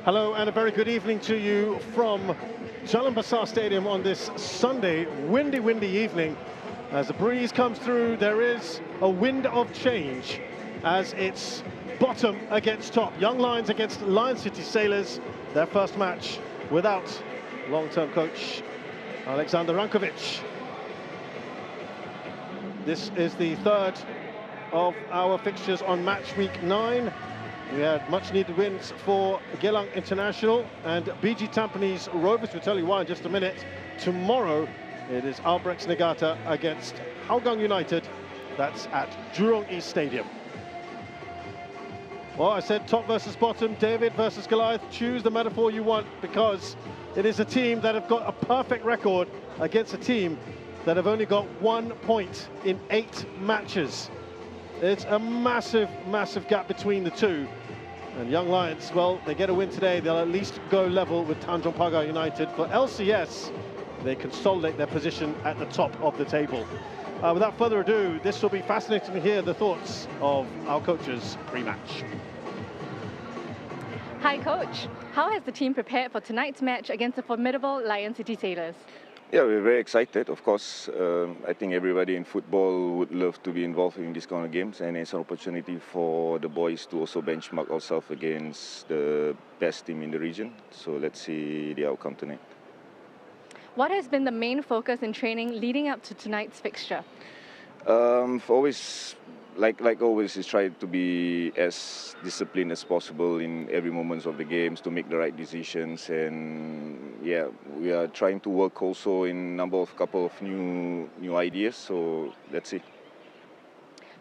Hello and a very good evening to you from Jalan Besar Stadium on this Sunday, windy evening. As the breeze comes through, there is a wind of change as it's bottom against top. Young Lions against Lion City Sailors, their first match without long-term coach Alexander Rankovic. This is the third of our fixtures on match week 9. We had much-needed wins for Jalan International and BG Tampines Rovers. We'll tell you why in just a minute. Tomorrow, it is Albrechts Negata against Hougang United. That's at Jurong East Stadium. Well, I said top versus bottom, David versus Goliath. Choose the metaphor you want, because it is a team that have got a perfect record against a team that have only got 1 point in 8 matches. It's a massive gap between the two. And Young Lions, well, they get a win today, they'll at least go level with Tanjung Pagar United. For LCS, they consolidate their position at the top of the table. Without further ado, this will be fascinating to hear the thoughts of our coaches pre-match. Hi, Coach. How has the team prepared for tonight's match against the formidable Lion City Sailors? Yeah, we're very excited, of course. I think everybody in football would love to be involved in this kind of games, and it's an opportunity for the boys to also benchmark ourselves against the best team in the region. So let's see the outcome tonight. What has been the main focus in training leading up to tonight's fixture? Like always, is try to be as disciplined as possible in every moment of the games to make the right decisions. And yeah, we are trying to work also in couple of new ideas. So let's see.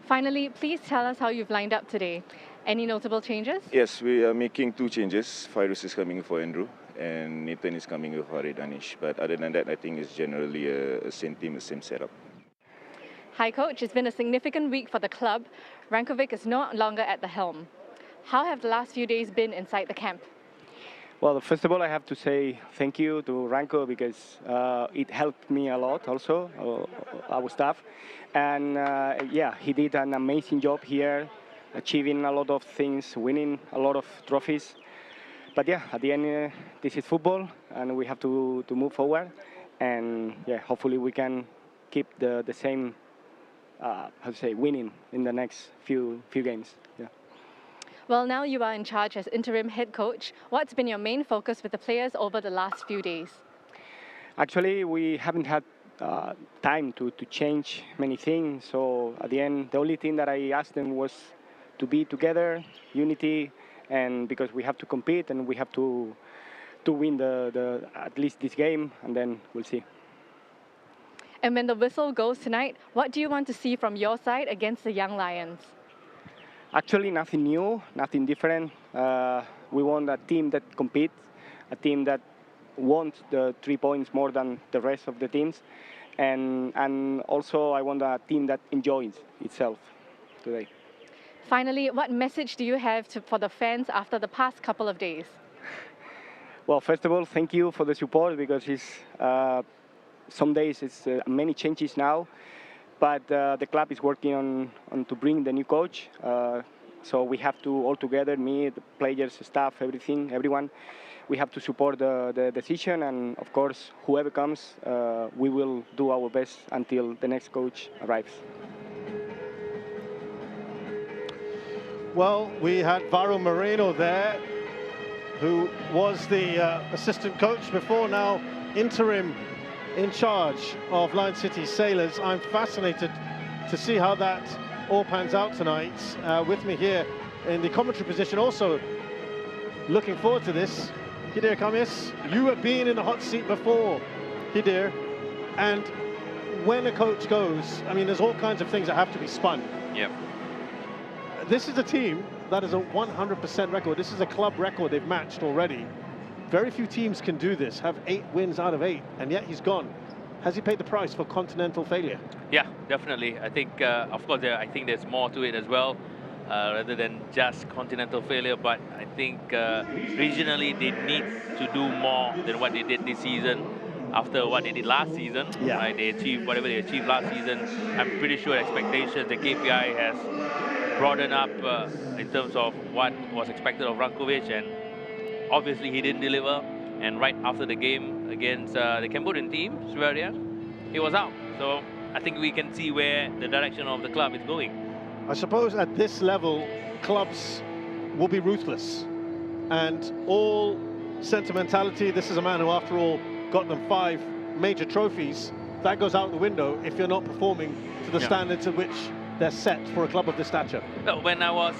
Finally, please tell us how you've lined up today. Any notable changes? Yes, we are making 2 changes. Fairuz is coming for Andrew, and Nathan is coming with Farid Danish. But other than that, I think it's generally a same team, a same setup. Hi, Coach. It's been a significant week for the club. Rankovic is no longer at the helm. How have the last few days been inside the camp? Well, first of all, I have to say thank you to Ranko, because it helped me a lot also, our staff. And yeah, he did an amazing job here, achieving a lot of things, winning a lot of trophies. But yeah, at the end, this is football, and we have to move forward. And yeah, hopefully we can keep the same winning in the next few games. Yeah. Well, now you are in charge as interim head coach. What's been your main focus with the players over the last few days? Actually, we haven't had time to change many things. So at the end, the only thing that I asked them was to be together, unity, and because we have to compete and we have to win at least this game, and then we'll see. And when the whistle goes tonight, what do you want to see from your side against the Young Lions? Actually, nothing new, nothing different. We want a team that competes, a team that wants the 3 points more than the rest of the teams. And also, I want a team that enjoys itself today. Finally, what message do you have for the fans after the past couple of days? Well, first of all, thank you for the support, because it's some days it's many changes now, but the club is working on to bring the new coach. So we have to all together, me, the players, staff, everyone, we have to support the decision, and of course, whoever comes, we will do our best until the next coach arrives. Well, we had Varo Moreno there, who was the assistant coach before, now interim in charge of Lion City Sailors. I'm fascinated to see how that all pans out tonight. With me here in the commentary position, also looking forward to this, Hidir Kamis. You have been in the hot seat before, Hidir, and when a coach goes, I mean, there's all kinds of things that have to be spun. Yep. This is a team that is a 100% record. This is a club record they've matched already. Very few teams can do this, have 8 wins out of 8, and yet he's gone. Has he paid the price for continental failure? Yeah, definitely. I think, of course, I think there's more to it as well, rather than just continental failure. But I think regionally they need to do more than what they did this season. After what they did last season, yeah. Right? They achieved whatever they achieved last season. I'm pretty sure expectations, the KPI has broadened up in terms of what was expected of Rankovic, and obviously he didn't deliver. And right after the game against the Cambodian team, Sverige, he was out. So I think we can see where the direction of the club is going. I suppose at this level, clubs will be ruthless. And all sentimentality, this is a man who, after all, got them 5 major trophies. That goes out the window if you're not performing to the standards at which they're set for a club of this stature. Well, when I was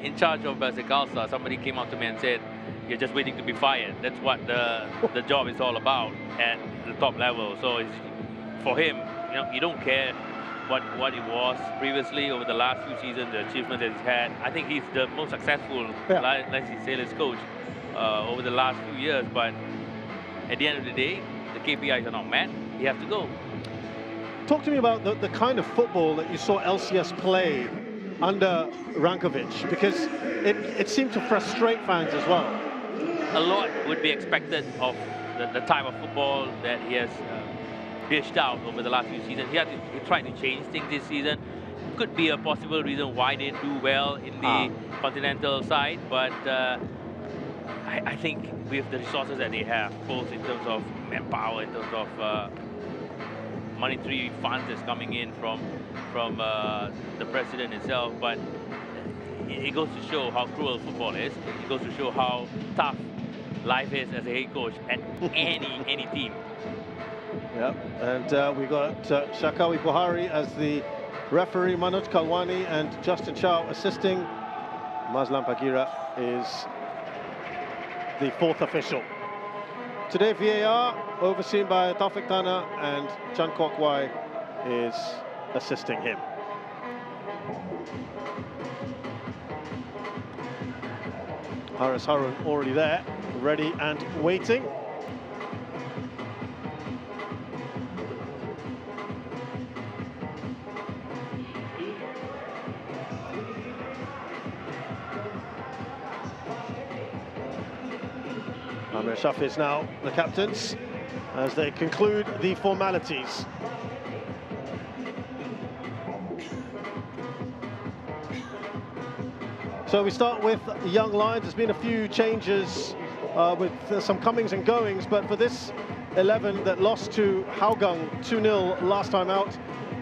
in charge of Besar, somebody came up to me and said, "You're just waiting to be fired." That's what the job is all about at the top level. So it's, for him, you don't care what it was previously over the last few seasons, the achievements that he's had. I think he's the most successful Lion Sailors coach over the last few years. But at the end of the day, the KPIs are not met. He has to go. Talk to me about the kind of football that you saw LCS play under Rankovic, because it seemed to frustrate fans as well. A lot would be expected of the type of football that he has dished out over the last few seasons. He tried to change things this season. Could be a possible reason why they do well in the continental side, but I think with the resources that they have, both in terms of manpower, in terms of monetary funds that's coming in from the president itself, but it goes to show how cruel football is. It goes to show how tough life is as a head coach at any team. Yeah, and we got Shakawi Buhari as the referee, Manoj Kalwani and Justin Chow assisting. Mazlan Pagira is the 4th official. Today, VAR, overseen by Taufik Tana, and Chan Kwok Wai is assisting him. Haris Harun already there, ready and waiting. Amir Shafiz now the captains as they conclude the formalities. So we start with Young Lions. There's been a few changes with some comings and goings, but for this 11 that lost to Hougang 2-0 last time out,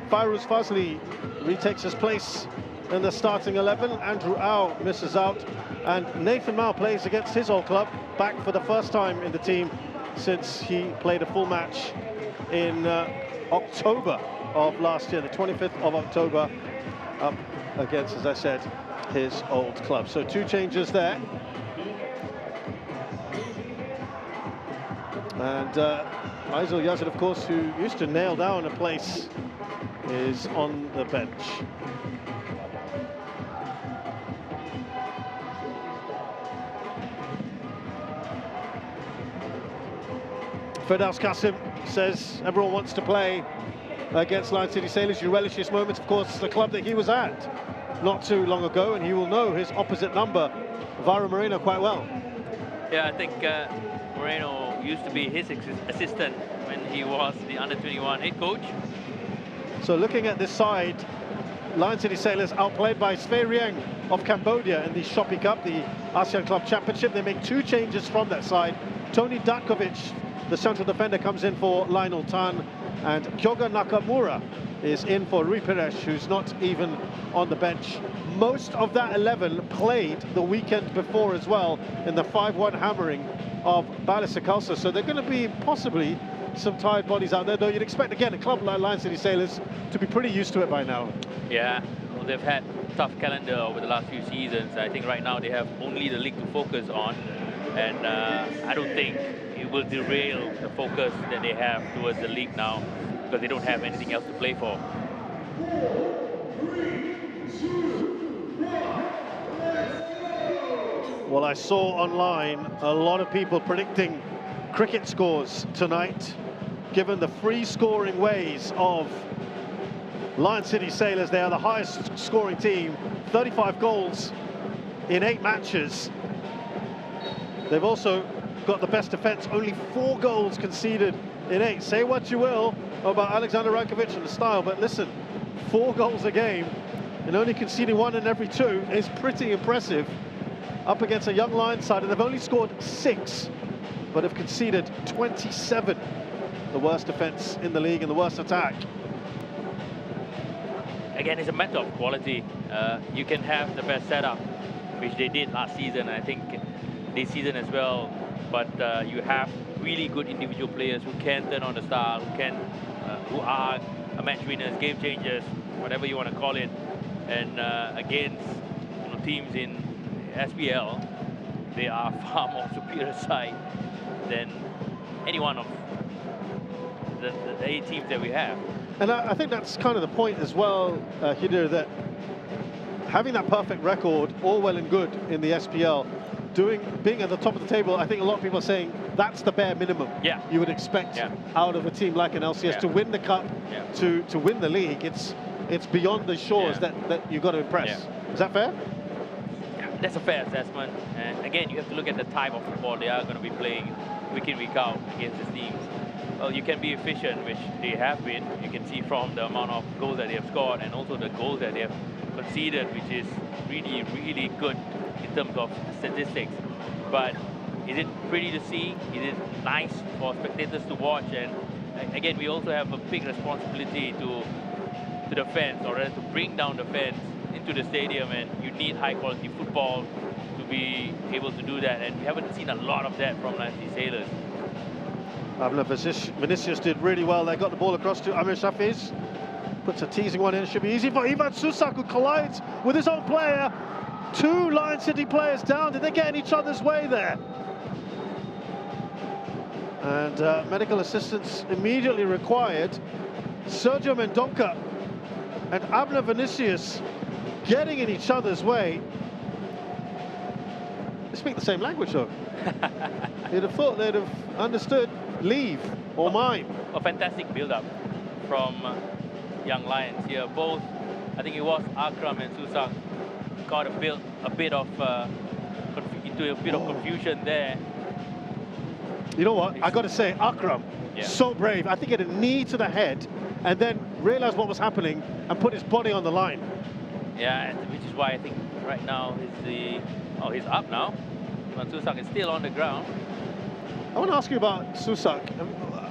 Fairuz Fazli retakes his place in the starting 11. Andrew Au misses out, and Nathan Mao plays against his old club, back for the first time in the team since he played a full match in October of last year, the 25th of October, up against, as I said, his old club. So 2 changes there. And Aizul Yazid, of course, who used to nail down a place, is on the bench. Firdaus Qasim says everyone wants to play against Lion City Sailors. You relish this moment, of course, the club that he was at not too long ago, and he will know his opposite number, Vara Moreno, quite well. Yeah, I think Moreno used to be his assistant when he was the under-21 head coach. So looking at this side, Lion City Sailors outplayed by Svay Rieng of Cambodia in the Shopee Cup, the ASEAN Club Championship. They make 2 changes from that side. Tony Datkovic, the central defender, comes in for Lionel Tan, and Kyoga Nakamura is in for Rui Pires, who's not even on the bench. Most of that 11 played the weekend before as well in the 5-1 hammering of Balisa Khalsa. So they're going to be possibly some tired bodies out there, though you'd expect, again, a club like Lion City Sailors to be pretty used to it by now. Yeah, well, they've had a tough calendar over the last few seasons. I think right now they have only the league to focus on, and I don't think it will derail the focus that they have towards the league now, because they don't have anything else to play for. Well, I saw online a lot of people predicting cricket scores tonight, given the free scoring ways of Lion City Sailors. They are the highest scoring team, 35 goals in 8 matches. They've also got the best defense, only 4 goals conceded in 8. Say what you will about Alexander Rankovic and the style, but listen, 4 goals a game and only conceding 1 in every 2 is pretty impressive. up against a young Lions side, and they've only scored 6, but have conceded 27. The worst defence in the league and the worst attack. Again, it's a matter of quality. You can have the best setup, which they did last season, I think this season as well. But you have really good individual players who can turn on the star, who are match winners, game changers, whatever you want to call it. And against teams in SPL, they are far more superior side than any one of the 8 teams that we have. And I think that's kind of the point as well, Hidir, that having that perfect record, all well and good in the SPL, being at the top of the table, I think a lot of people are saying that's the bare minimum you would expect out of a team like an LCS to win the cup, to win the league. It's beyond the shores that you've got to impress. Is that fair? Yeah, that's a fair assessment. And again, you have to look at the type of football they are going to be playing week in, week out against these teams. Well, you can be efficient, which they have been. You can see from the amount of goals that they have scored and also the goals that they have conceded, which is really, really good in terms of statistics. But is it pretty to see? Is it nice for spectators to watch? And again, we also have a big responsibility to the fans, or rather to bring down the fans into the stadium, and you need high quality football to be able to do that, and we haven't seen a lot of that from Lions Sailors. Vinicius did really well. They got the ball across to Amir Shafiz. Puts a teasing one in. Should be easy for Ivan Susak, who collides with his own player. 2 Lion City players down. Did they get in each other's way there? And medical assistance immediately required. Sergio Mendonca and Abner Vinicius getting in each other's way. They speak the same language, though. You'd have thought they'd have understood leave or mine. A fantastic build-up from young Lions here. Both, I think it was Akram and Susak, got a bit of confusion there. You know what? I got to say, Akram, so brave. I think he had a knee to the head and then realized what was happening and put his body on the line. Yeah, which is why I think right now he's up now. Ivan Susak is still on the ground. I want to ask you about Susak.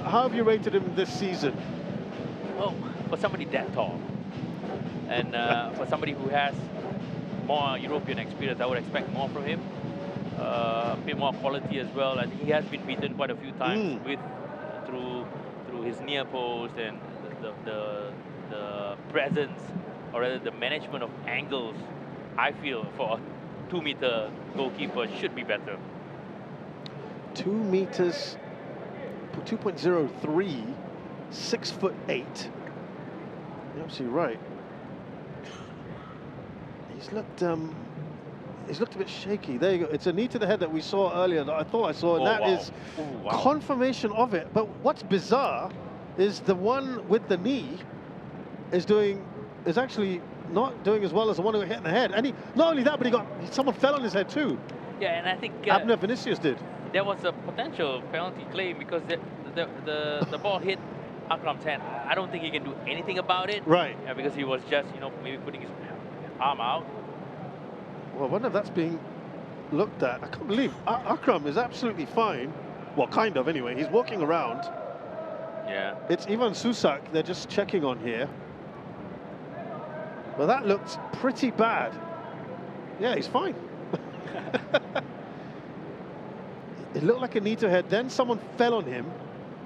How have you rated him this season? Oh, for somebody that tall, and for somebody who has more European experience, I would expect more from him. A bit more quality as well. I think he has been beaten quite a few times through his near post, and the presence, or rather the management of angles, I feel for a 2-meter goalkeeper should be better. 2 meters, 2.03, 6'8". You're absolutely right. He's looked a bit shaky. There you go. It's a knee to the head that we saw earlier that I thought I saw, and that is confirmation of it. But what's bizarre is the one with the knee is actually not doing as well as the one who hit in the head. And not only that, but someone fell on his head too. Yeah, and I think Abner Vinicius did. There was a potential penalty claim because the ball hit Akram's hand. I don't think he can do anything about it. Right. Because he was just, maybe putting his arm out. Well, I wonder if that's being looked at. I can't believe Akram is absolutely fine. Well, kind of anyway. He's walking around. Yeah. It's Ivan Susak they're just checking on here. Well, that looked pretty bad. Yeah, he's fine. It looked like a knee to head. Then someone fell on him.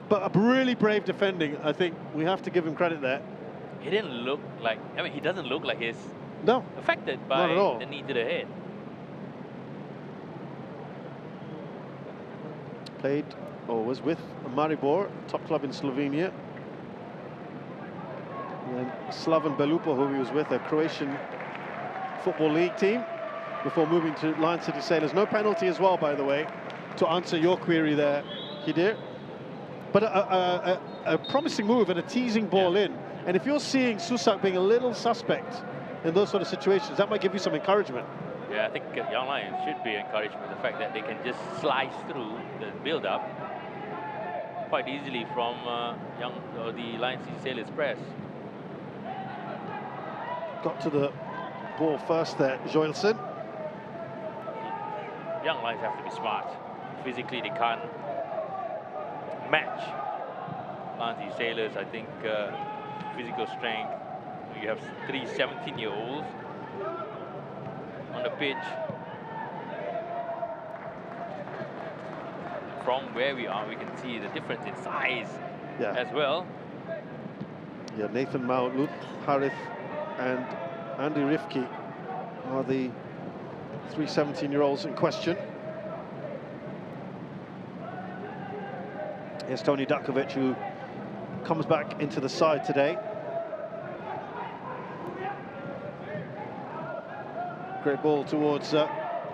But a really brave defending. I think we have to give him credit there. He didn't look like, he doesn't look like he's affected by the knee to the head. Was with Maribor, top club in Slovenia. And then Slaven Belupo, who he was with, a Croatian Football League team, before moving to Lion City Sailors. No penalty as well, by the way, to answer your query there, Hidir. But a promising move and a teasing ball in. And if you're seeing Susak being a little suspect in those sort of situations, that might give you some encouragement. Yeah, I think Young Lions should be encouraged with the fact that they can just slice through the build-up quite easily from the Lion City Sailors press. Got to the ball first there, Joelson. Young Lions have to be smart. Physically, they can't match Lanzi Sailors. I think physical strength. You have 3 17-year-olds on the pitch. From where we are, we can see the difference in size as well. Yeah, Nathan Maulud, Harith, and Andy Rifki are the 3 17-year-olds in question. Here's Tony Dakovic, who comes back into the side today. Great ball towards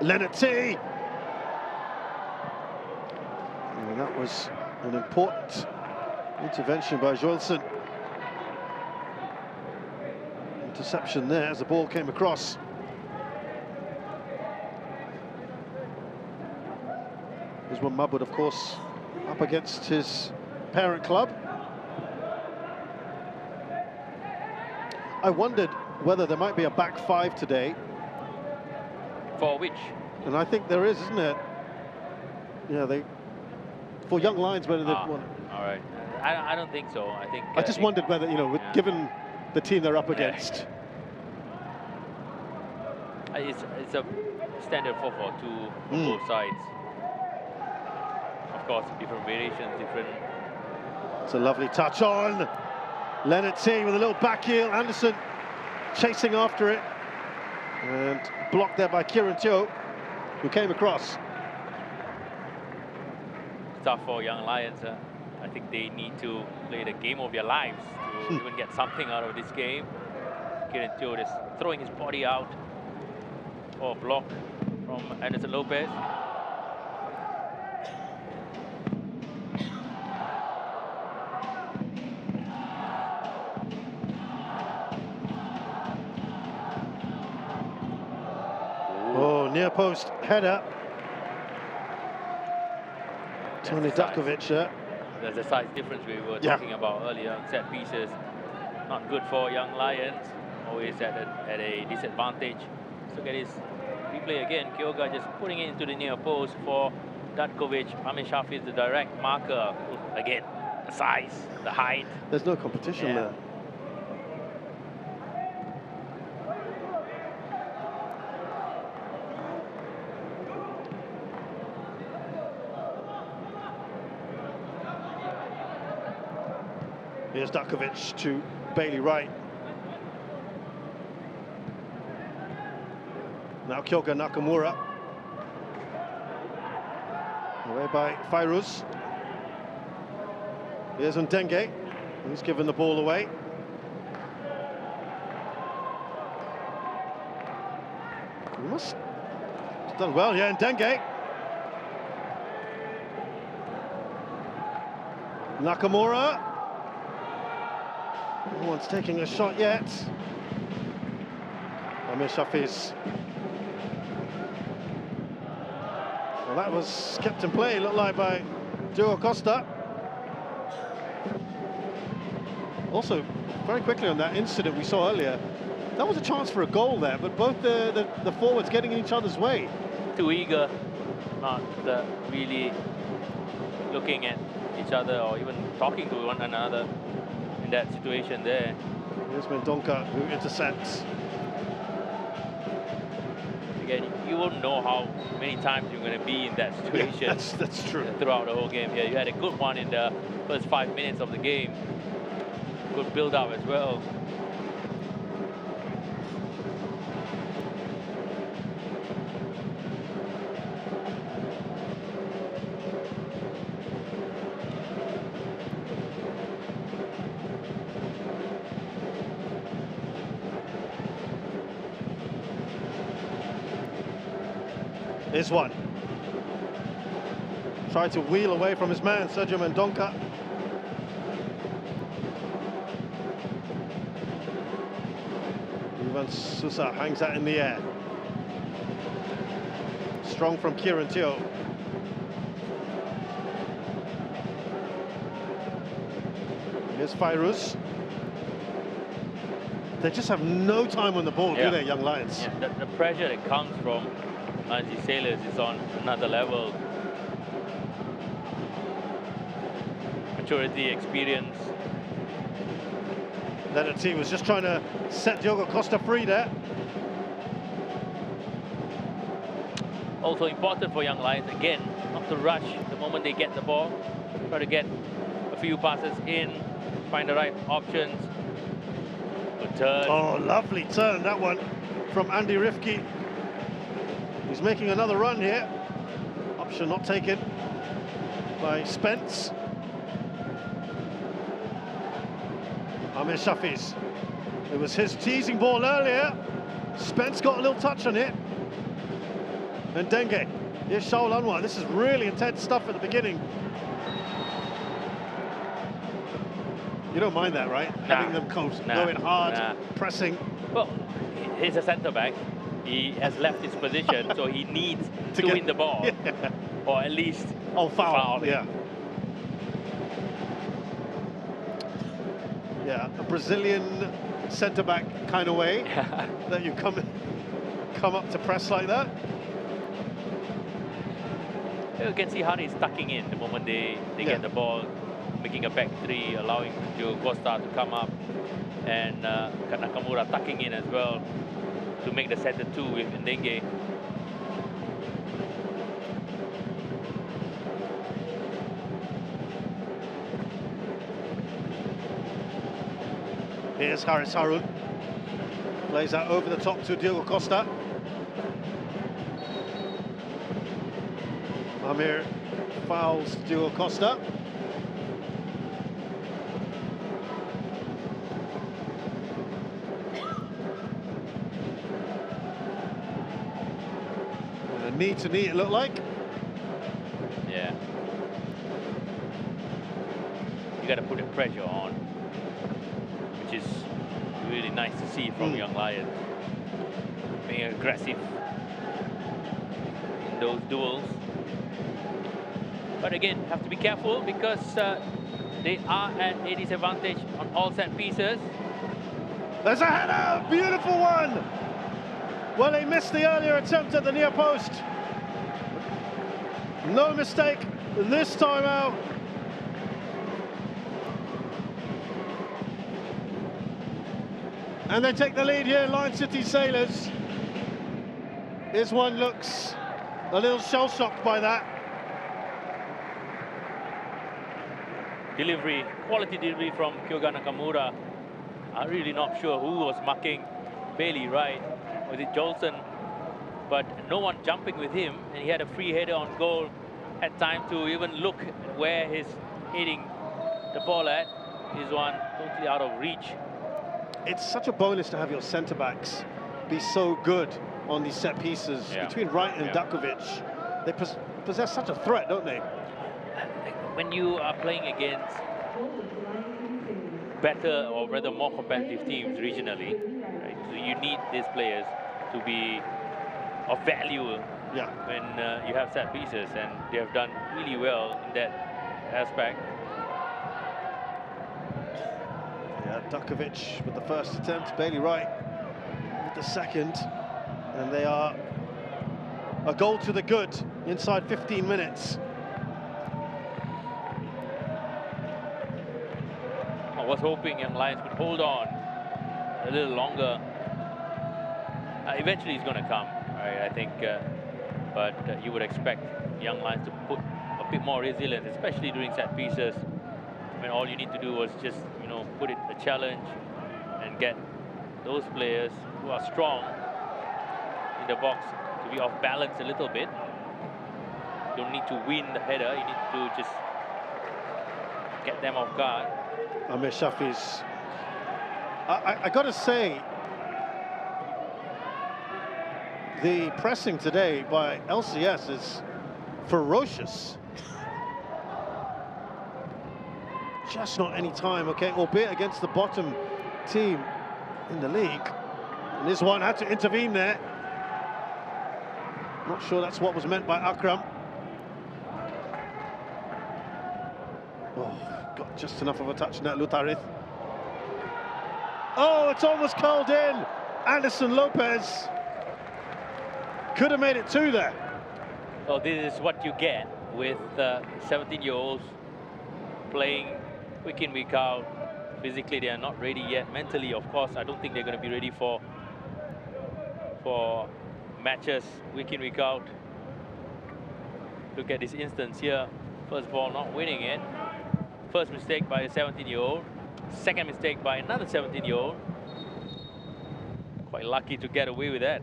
Leonard T. And that was an important intervention by Joelson. Interception there as the ball came across. Here's one Mabud, of course, up against his parent club. I wondered whether there might be a back 5 today. For which? And I think there is, isn't it? Yeah, for Young Lions, whether they want. All right. I don't think so. I think. I just wondered whether, you know, given the team they're up against. It's a standard 4-4-2 on both sides. Of course, different variations, different. It's a lovely touch on Leonard T with a little back heel. Anderson chasing after it. And blocked there by Kieran Teo, who came across. Tough for Young Lions. I think they need to play the game of their lives to even get something out of this game. Kieran Teo is throwing his body out for a block from Anderson Lopez. Oh, near post header. Tony Dakovic. There's a size difference we were talking about earlier on set pieces. Not good for Young Lions. Always at a disadvantage. Let's look at his replay again. Kyoga just putting it into the near post for Datkovic. Amir Shafi is the direct marker. Again, the size, the height. There's no competition there. Here's Dakovic to Bailey Wright. Now Kyoga Nakamura. Away by Fairuz. Here's Ndenge. He's given the ball away. He's done well, yeah, Ndenge. Nakamura. No one's taking a shot yet. Amir Shafi's. Well, that was kept in play, looked like, by Diogo Costa. Also, very quickly on that incident we saw earlier, that was a chance for a goal there, but both the forwards getting in each other's way. Too eager, not really looking at each other or even talking to one another in that situation there. Here's Mendonca, who intercepts. Again, you won't know how many times you're going to be in that situation. Yeah, that's true. Throughout the whole game. Yeah, you had a good one in the first 5 minutes of the game. Good build-up as well. Here's one. Tried to wheel away from his man, Sergio Mendonca. Ivan Sousa hangs that in the air. Strong from Kieran Teo. Here's Fairuz. They just have no time on the ball, do they, Young Lions? Yeah, the pressure that comes from Manji Sailors is on another level. Maturity, experience. Leonard T was just trying to set Diogo Costa free there. Also important for young Lions, again, not to rush the moment they get the ball. Try to get a few passes in, find the right options. Good turn. Oh, lovely turn, that one from Andy Rifki. He's making another run here. Option not taken by Spence. Amir Shafi's. It was his teasing ball earlier. Spence got a little touch on it. And Dengue. Here's Shaul Anwar. This is really intense stuff at the beginning. You don't mind that, right? Nah. Having them going hard, Nah. pressing. Well, he's a centre-back. He has left his position, so he needs to win the ball. Yeah. Or at least foul. him. Yeah. Yeah, a Brazilian centre-back kind of way that you come up to press like that. You can see how he's tucking in the moment they get the ball, making a back three, allowing Diogo Costa to come up, and Nakamura tucking in as well to make the center two with Ndengue. Here's Haris Harun. Plays that over the top to Diogo Costa. Amir fouls Diogo Costa. And a knee to knee it looked like. Yeah. You got to put the pressure on, which is really nice to see from young Lions. Being aggressive in those duels. But again, have to be careful because they are at a disadvantage on all set pieces. There's a header, beautiful one. Well, they missed the earlier attempt at the near post. No mistake this time out. And they take the lead here, Lion City Sailors. This one looks a little shell-shocked by that. Delivery, quality delivery from Kyoga Nakamura. I'm really not sure who was marking Bailey right. Was it Jolson? But no one jumping with him, and he had a free header on goal. Had time to even look at where he's hitting the ball at. Is one totally out of reach. It's such a bonus to have your centre-backs be so good on these set pieces. Between Wright and Dakovic, they possess such a threat, don't they? When you are playing against better or rather more competitive teams regionally, right? So you need these players to be of value when you have set pieces, and they have done really well in that aspect. Yeah, Dakovic with the first attempt, Bailey Wright with the second, and they are a goal to the good inside 15 minutes. I was hoping young Lions could hold on a little longer. Eventually it's going to come, right? I think, but you would expect young Lions to put a bit more resilience, especially during set pieces. I mean, all you need to do was just, you know, put it a challenge and get those players who are strong in the box to be off balance a little bit. You don't need to win the header, you need to just get them off guard. Amir Shafi's. I got to say, the pressing today by LCS is ferocious. Just not any time, okay, albeit against the bottom team in the league. And this one had to intervene there. Not sure that's what was meant by Akram. Oh, got just enough of a touch in that, Lutarith. Oh, it's almost curled in. Anderson Lopez. Could have made it 2 there. Well, this is what you get with 17-year-olds playing week in, week out. Physically, they are not ready yet. Mentally, of course, I don't think they're going to be ready for matches week in, week out. Look at this instance here. First ball, not winning it. First mistake by a 17-year-old. Second mistake by another 17-year-old. Quite lucky to get away with that.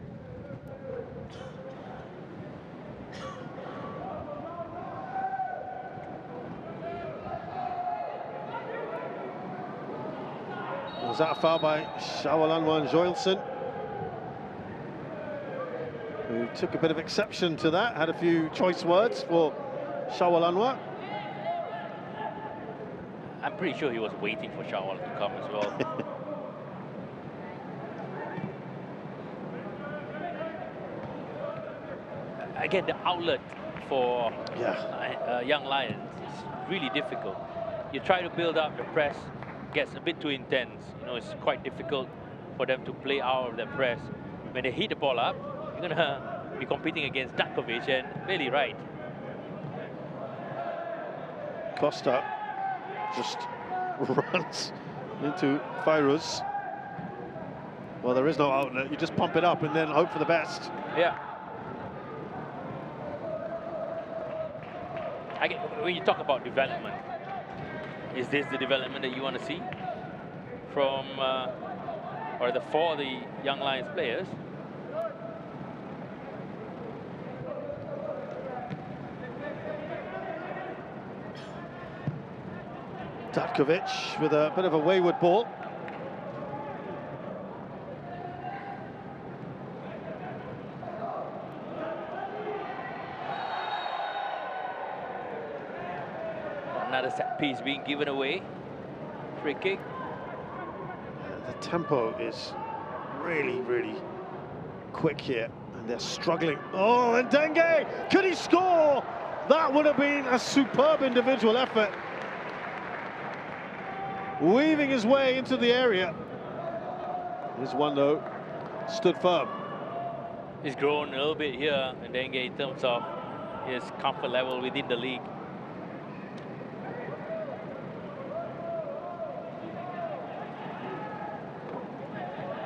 Was that a foul by Shawalanwa and Joelson, who took a bit of exception to that, had a few choice words for Shawalanwa. I'm pretty sure he was waiting for Shawal to come as well. Again, the outlet for young Lions is really difficult. You try to build up the press, gets a bit too intense. You know, it's quite difficult for them to play out of the press. When they hit the ball up, you're gonna be competing against Dakovic, and really right. Costa just runs into Fairuz. Well, there is no outlet. You just pump it up and then hope for the best. Yeah. When you talk about development, is this the development that you want to see from, or for the young Lions players? Datkovic with a bit of a wayward ball. Another set piece being given away. Free kick. The tempo is really, really quick here, and they're struggling. Oh, and Dengue! Could he score? That would have been a superb individual effort. Weaving his way into the area. Here's one though, stood firm. He's grown a little bit here, and Dengue, in terms of his comfort level within the league.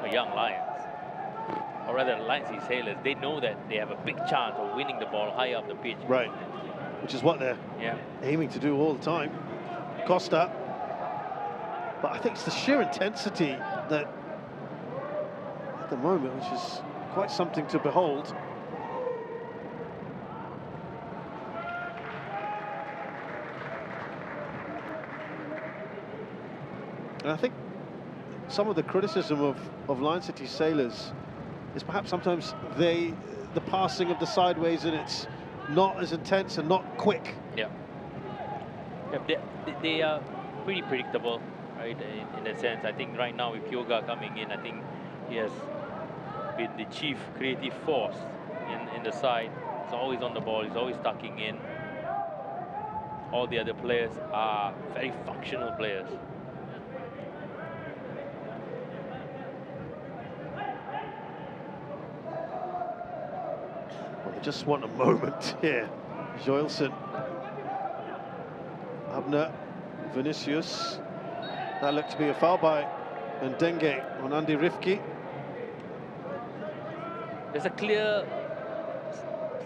For young Lions, or rather Lions Sailors, they know that they have a big chance of winning the ball high up the pitch. Right, which is what they're aiming to do all the time. Costa. But I think it's the sheer intensity that, at the moment, which is quite something to behold. And I think some of the criticism of Lion City Sailors is perhaps sometimes the passing of the sideways, and it's not as intense and not quick. Yeah. They are pretty predictable. Right, in that sense, I think right now with Kyoga coming in, I think he has been the chief creative force in the side. He's always on the ball, he's always tucking in. All the other players are very functional players. Well, they just want a moment here. Joelson, Abner, Vinicius. That looked to be a foul by Dengue on Andy Rifki. There's a clear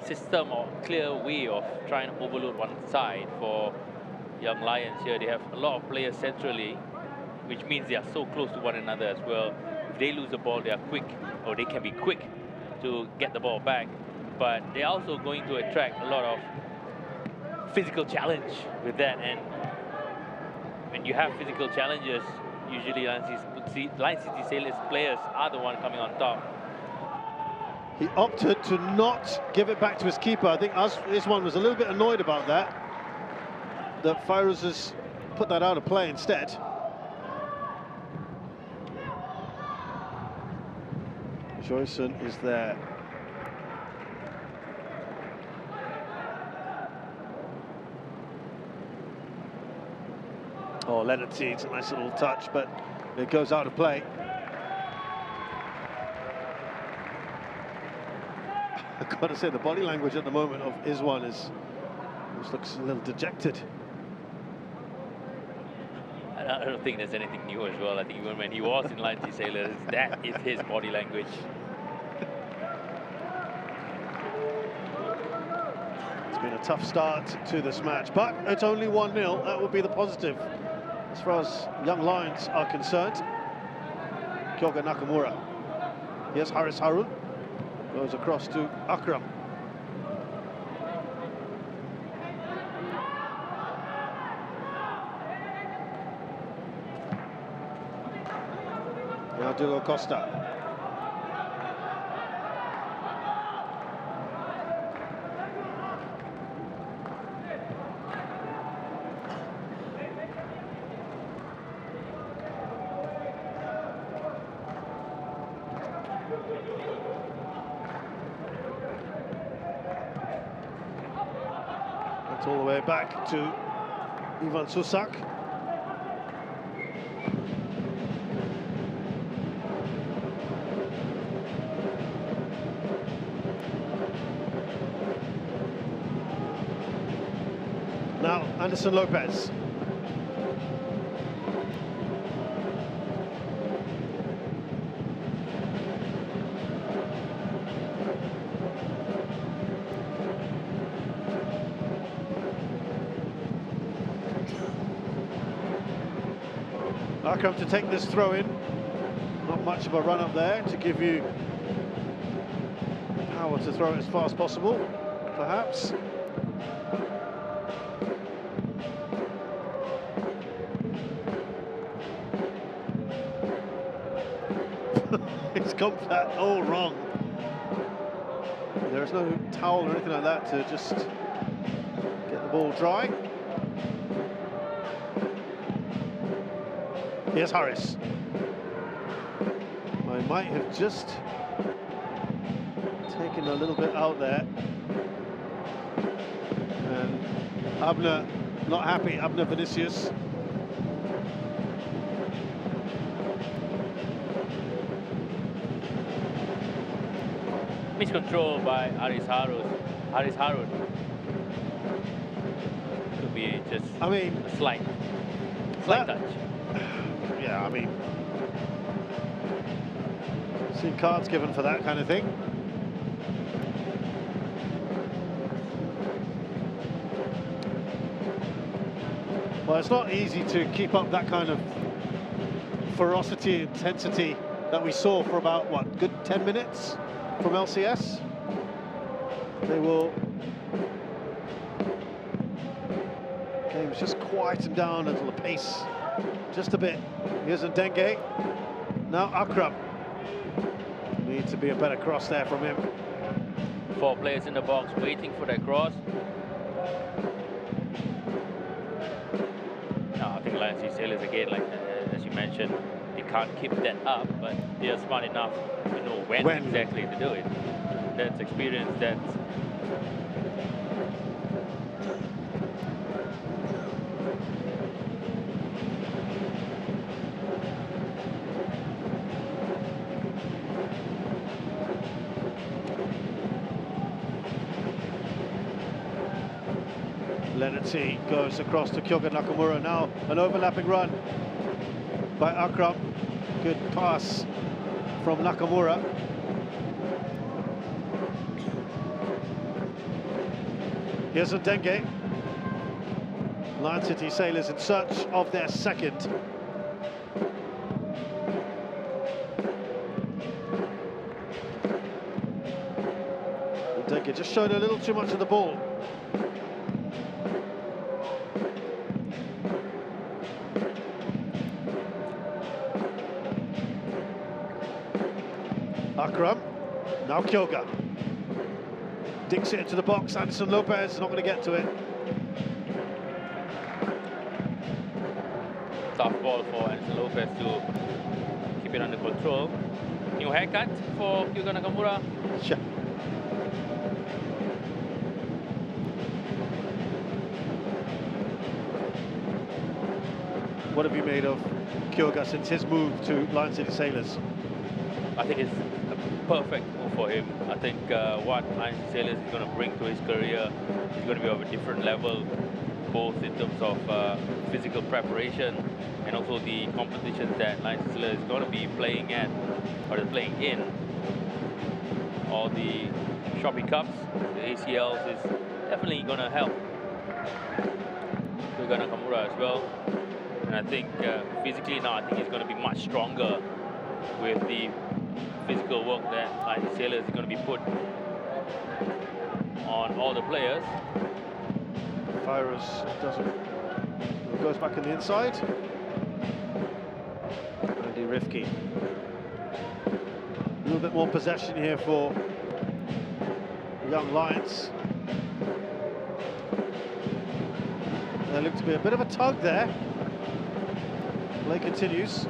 system or clear way of trying to overload one side for young Lions here. They have a lot of players centrally, which means they are so close to one another as well. If they lose the ball, they are quick, or they can be quick to get the ball back. But they're also going to attract a lot of physical challenge with that. And when you have physical challenges, usually Lion City Sailors players are the one coming on top. He opted to not give it back to his keeper. I think this one was a little bit annoyed about that Fairuz has put that out of play instead. Joyson is there. Oh, Leonard sees a nice little touch, but it goes out of play. I've got to say, the body language at the moment of Iswan just looks a little dejected. I don't think there's anything new as well. I think even when he was in Lion City Sailors, that is his body language. It's been a tough start to this match, but it's only 1-0. That would be the positive as far as young Lions are concerned. Kyoga Nakamura. Here's Haris Harun. Goes across to Akram. Now Diogo Costa. That's all the way back to Ivan Susak. Now Anderson Lopez. Akram to take this throw in. Not much of a run up there to give you power to throw it as far as possible, perhaps. It's gone flat all wrong. There's no towel or anything like that to just get the ball dry. Here's Harris. I might have just taken a little bit out there. And Abner not happy, Abner Vinicius. Miscontrol by Haris Harun. Could be just a slight touch. Yeah, I mean, seen cards given for that kind of thing. Well, it's not easy to keep up that kind of ferocity, intensity that we saw for about, what, good 10 minutes from LCS. They will... Game's just quietened down a little, the pace just a bit. Here's Ndenge. Now Akram. Needs to be a better cross there from him. 4 players in the box waiting for that cross. No, I think Lion City Sailors again, like as you mentioned, they can't keep that up, but they are smart enough to know when exactly to do it. That's experience, that's Lennerty goes across to Kyoga Nakamura. Now an overlapping run by Akram. Good pass from Nakamura. Here's Ndenge. Lion City Sailors in search of their second. Ndenge just showed a little too much of the ball. Akram, now Kyoga. Dinks it into the box, Anderson Lopez not going to get to it. tough ball for Anderson Lopez to keep it under control. New haircut for Kyoga Nakamura. Yeah. What have you made of Kyoga since his move to Lion City Sailors? I think it's perfect move for him. I think what Lions Sailors is going to bring to his career is going to be of a different level, both in terms of physical preparation and also the competitions that Lions Sailors is going to be playing at or playing in. All the Shopee Cups, the ACLs is definitely going to help Hyuga Nakamura as well. And I think physically now, I think he's going to be much stronger with the physical work that Lions Sailors is going to be put on all the players. Virus goes back on the inside. Andy Rifke. A little bit more possession here for the young Lions. There looked to be a bit of a tug there. Play continues.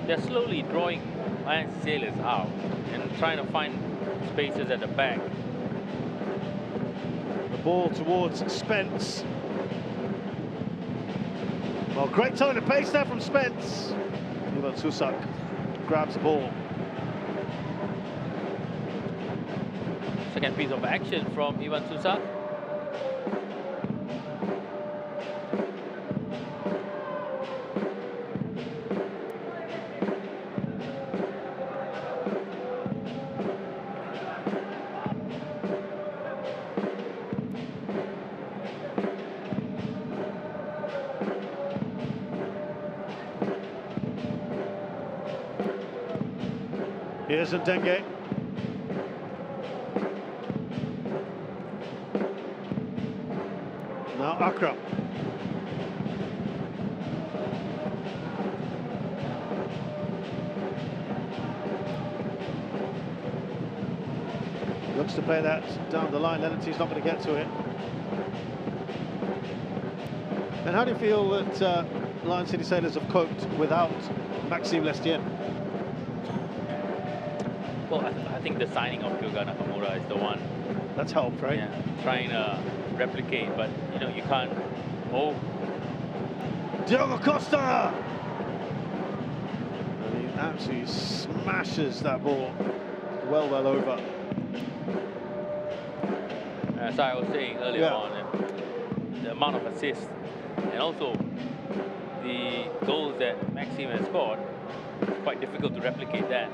They're slowly drawing Lions Sailors out and trying to find spaces at the back. The ball towards Spence. Well, great tone of pace there from Spence. Ivan Susak grabs the ball. Second piece of action from Ivan Susak. Here's Ndenge. Now Akram. Looks to play that down the line. Lennety's not going to get to it. And how do you feel that Lion City Sailors have coped without Maxime Lestienne? Well, I think the signing of Hyuga Nakamura is the one. That's helped, right? Yeah, trying to replicate, but you know, you can't. Oh, Diogo Costa! And he absolutely smashes that ball well over. as I was saying earlier on, the amount of assists and also the goals that Maxime has scored, it's quite difficult to replicate that.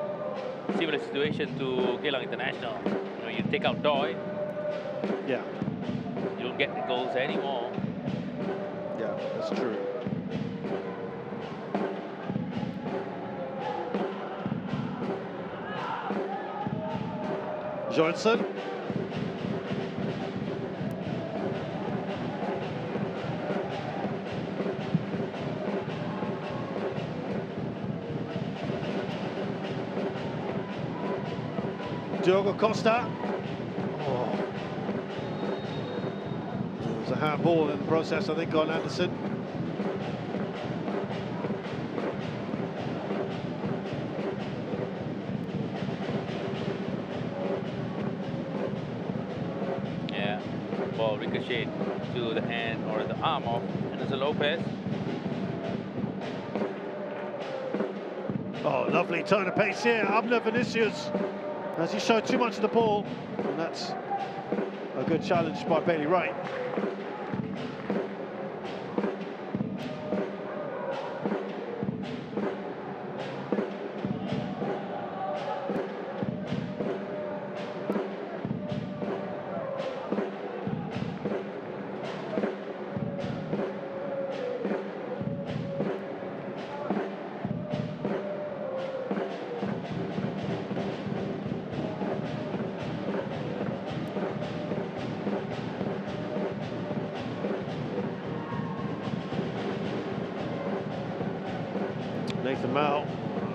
Similar situation to Geylang International. You know, you take out Doi, Yeah, you don't get the goals anymore. yeah, that's true. Johnson. Diogo Costa. Oh. There was a handball in the process, I think, on Anderson. Yeah, ball ricocheted to the hand or the arm of Anderson Lopez. Oh, lovely turn of pace here. Abner Vinicius, as he showed too much of the ball, and that's a good challenge by Bailey Wright. Nathan Mao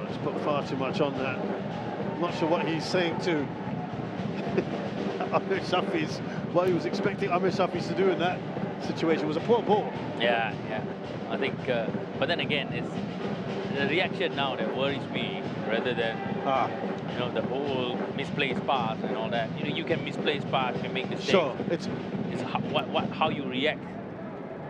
has put far too much on that. I'm not sure what he's saying to Amir Shafi's, what he was expecting Amir Shafi's to do in that situation. It was a poor ball. Yeah, yeah. I think, but then again, it's the reaction now that worries me rather than you know, the whole misplaced pass and all that. You know, you can misplace pass, you can make mistakes. Sure, it's how you react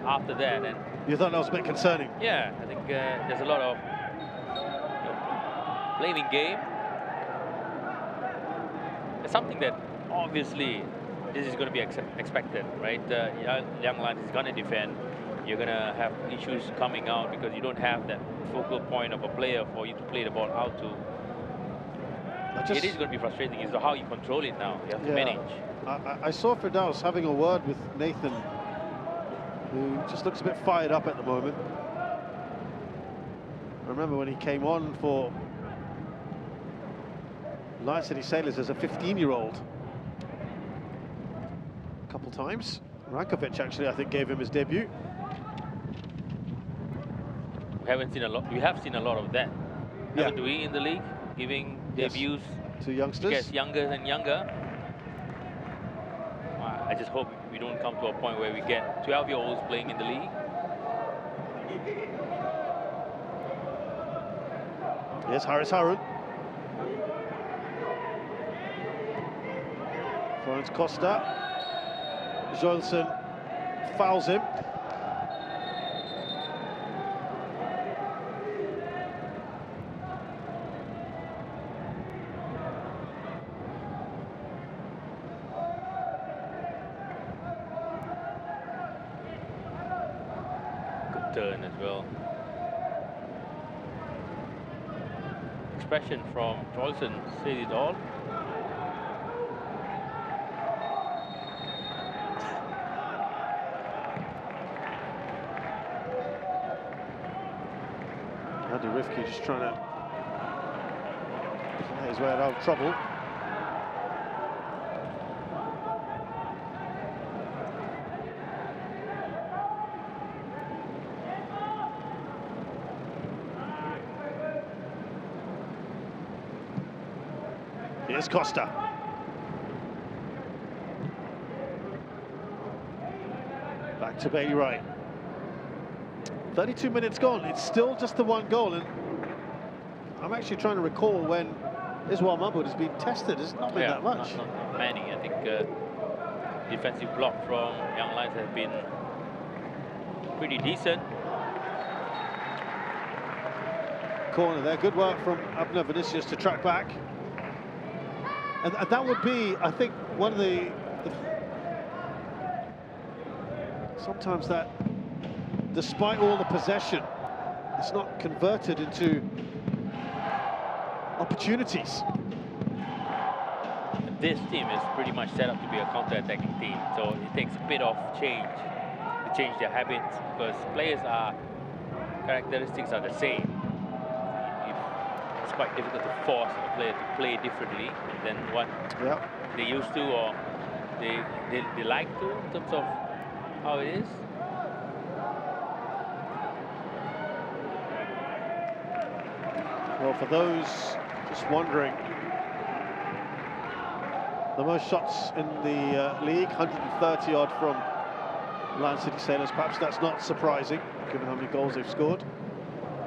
after that. And you thought that was a bit concerning. yeah, I think there's a lot of, you know, blaming game. It's something that obviously this is going to be expected, right? Young Lions is going to defend. You're going to have issues coming out because you don't have that focal point of a player for you to play the ball out to. It is going to be frustrating. Is how you control it now. You have to manage. I saw Firdaus having a word with Nathan, who just looks a bit fired up at the moment. I remember when he came on for Lion City Sailors as a 15-year-old. A couple times. Rankovic actually, I think, gave him his debut. We haven't seen a lot. We have seen a lot of that. Haven't we in the league, giving debuts to youngsters? Yes, younger and younger. I just hope we don't come to a point where we get 12-year-olds playing in the league. Yes, Haris Harun. Finds Costa. Joelson fouls him. Good turn as well. Expression from Joelson says it all. Andy Rifke just trying to play his way out of trouble. Here's Costa. Back to Bailey Wright. 32 minutes gone. It's still just the one goal, and I'm actually trying to recall when Iswal Mahmood has been tested. It's not been that much. Not many. I think defensive block from Young Lions has been pretty decent. Corner there. Good work from Abner Vinicius to track back. And that would be, I think, one of the sometimes that, despite all the possession, it's not converted into opportunities. This team is pretty much set up to be a counter-attacking team, so it takes a bit of change to change their habits, because characteristics are the same. It's quite difficult to force a player to play differently than what they used to or they like to, in terms of how it is. Well, for those just wondering, the most shots in the league, 130 odd from Lion City Sailors. Perhaps that's not surprising, given how many goals they've scored.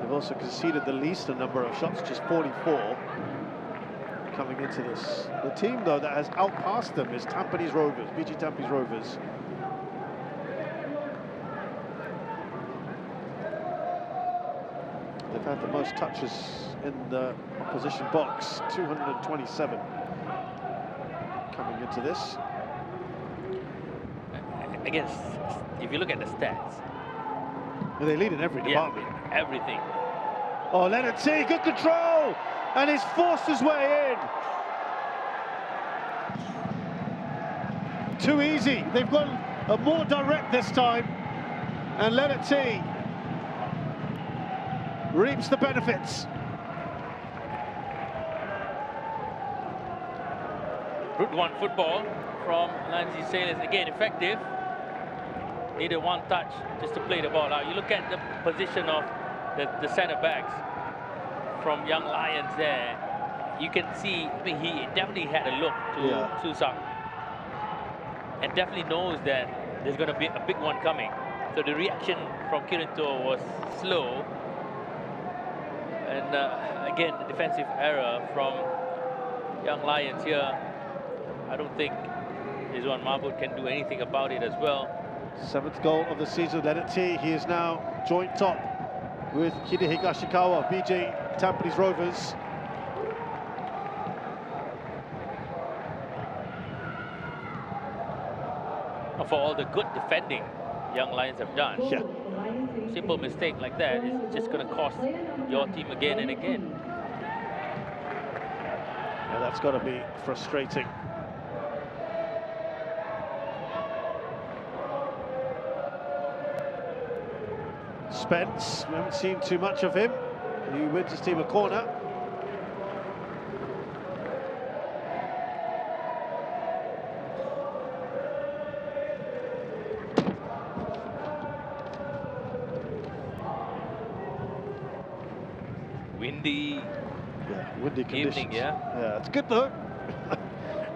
They've also conceded the least number of shots, just 44 coming into this. The team, though, that has outpassed them is Tampines Rovers, BG Tampines Rovers. They've had the most touches in the opposition box, 227 coming into this. Again, if you look at the stats, well, they lead in every department. Everything. Oh, Leonard T, good control, and he's forced his way in. Too easy. They've gone more direct this time, and Leonard T reaps the benefits. Route 1 football from Lion City Sailors, again effective. Needed one touch just to play the ball out. You look at the position of the centre backs from Young Lions there. You can see, I mean, he definitely had a look to Susak, and definitely knows that there's going to be a big one coming. So the reaction from Kirinto was slow. And again, the defensive error from Young Lions here. I don't think Rizwan Mahmood can do anything about it as well. 7th goal of the season, Leonard T. He is now joint top with Hidehiko Ashikawa, BJ Tampines Rovers. For all the good defending Young Lions have done, Yeah. simple mistake like that is just going to cost your team again and again. Yeah, that's got to be frustrating. Spence, we haven't seen too much of him. He wins his team a corner. Windy. Yeah, windy conditions. Evening, yeah. Yeah, it's good though.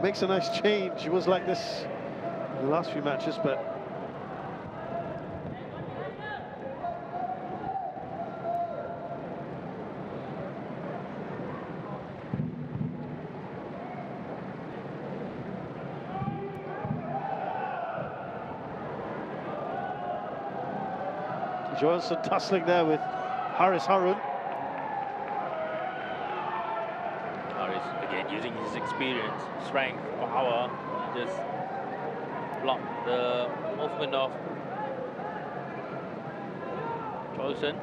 Makes a nice change. It was like this in the last few matches, but Johansson tussling there with Haris Harun. Haris again using his experience, strength, power, just block the movement of Johansson.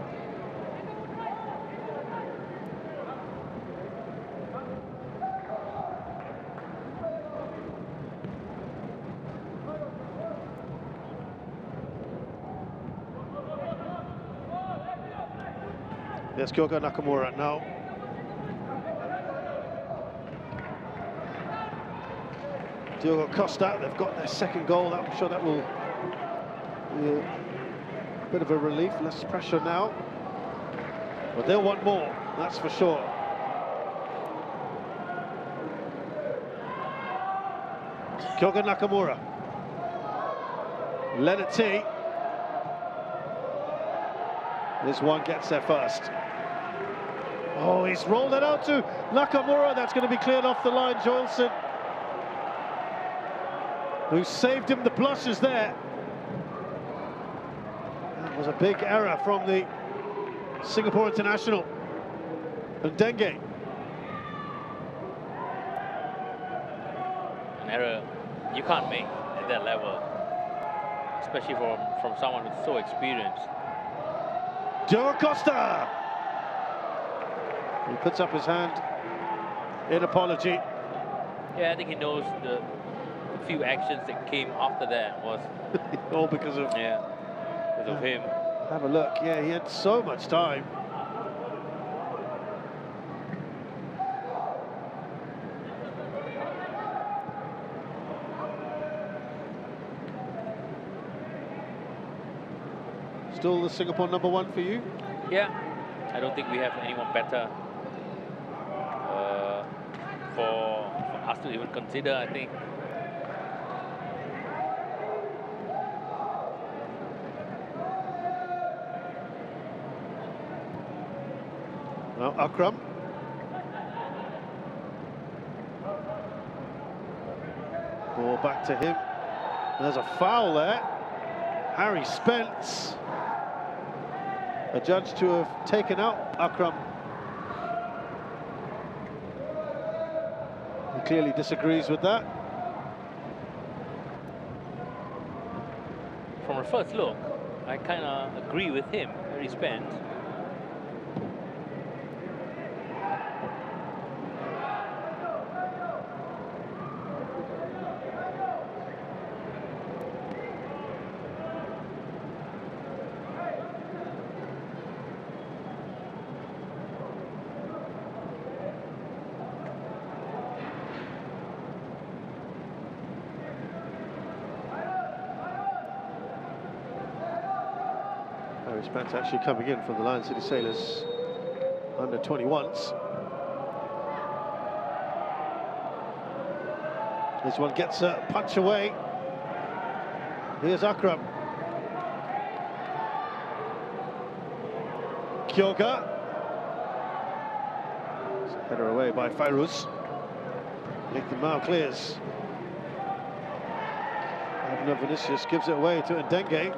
There's Kyoga Nakamura now. Diogo Costa, they've got their 2nd goal. I'm sure that will be a bit of a relief, less pressure now. But they'll want more, that's for sure. Kyoga Nakamura. Leonard T. This one gets there first. Oh, he's rolled it out to Nakamura. That's going to be cleared off the line. Johansson, who saved him the blushes there. That was a big error from the Singapore international. And Dengue. An error you can't make at that level, especially from someone who's so experienced. Diogo Costa. He puts up his hand in apology. Yeah, I think he knows the few actions that came after that was all because of him. Have a look. Yeah, he had so much time. Still the Singapore #1 for you? Yeah, I don't think we have anyone better for us to even consider, I think. Now Akram. Ball back to him. There's a foul there. Harry Spence, adjudged to have taken out Akram. He clearly disagrees with that. From a first look, I kind of agree with him, Harry Spence. Harry Spence actually coming in from the Lion City Sailors under-21s. This one gets a punch away. Here's Akram. Kyoga. Header away by Fairuz. Nathan Mao clears. Abner Vinicius gives it away to Ndenge.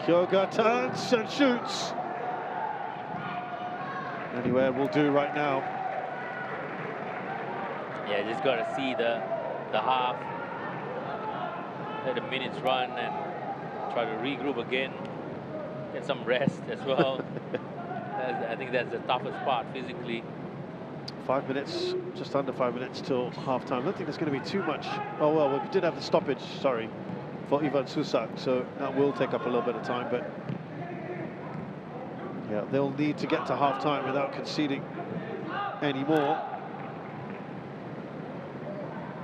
Kyoga turns and shoots. Anywhere will do right now. Yeah, just got to see the half. Let the minutes run and try to regroup again. Get some rest as well. I think that's the toughest part physically. 5 minutes, just under 5 minutes till half-time. I don't think there's going to be too much. Oh, well, we did have the stoppage, sorry, for Ivan Susak, so that will take up a little bit of time, but yeah, they'll need to get to half-time without conceding any more.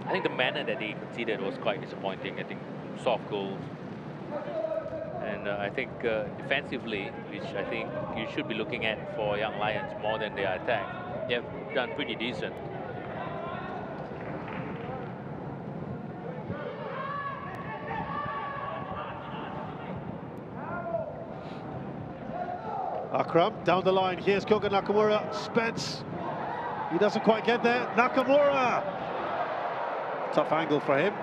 I think the manner that they conceded was quite disappointing. I think soft goals. And I think defensively, which I think you should be looking at for Young Lions more than their attack, they've done pretty decent. Akram down the line. Here's Kyoga Nakamura. Spence. He doesn't quite get there. Nakamura. Tough angle for him.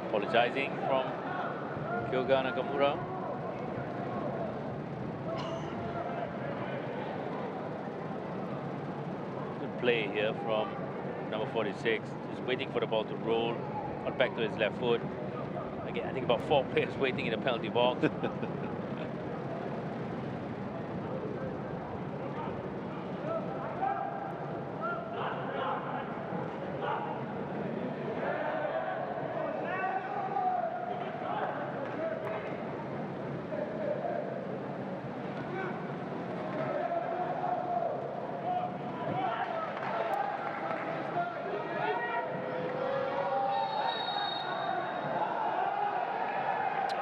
Apologizing from Kyoga Nakamura. Good play here from number 46. Just waiting for the ball to roll. Got back to his left foot. Again, I think about 4 players waiting in the penalty box.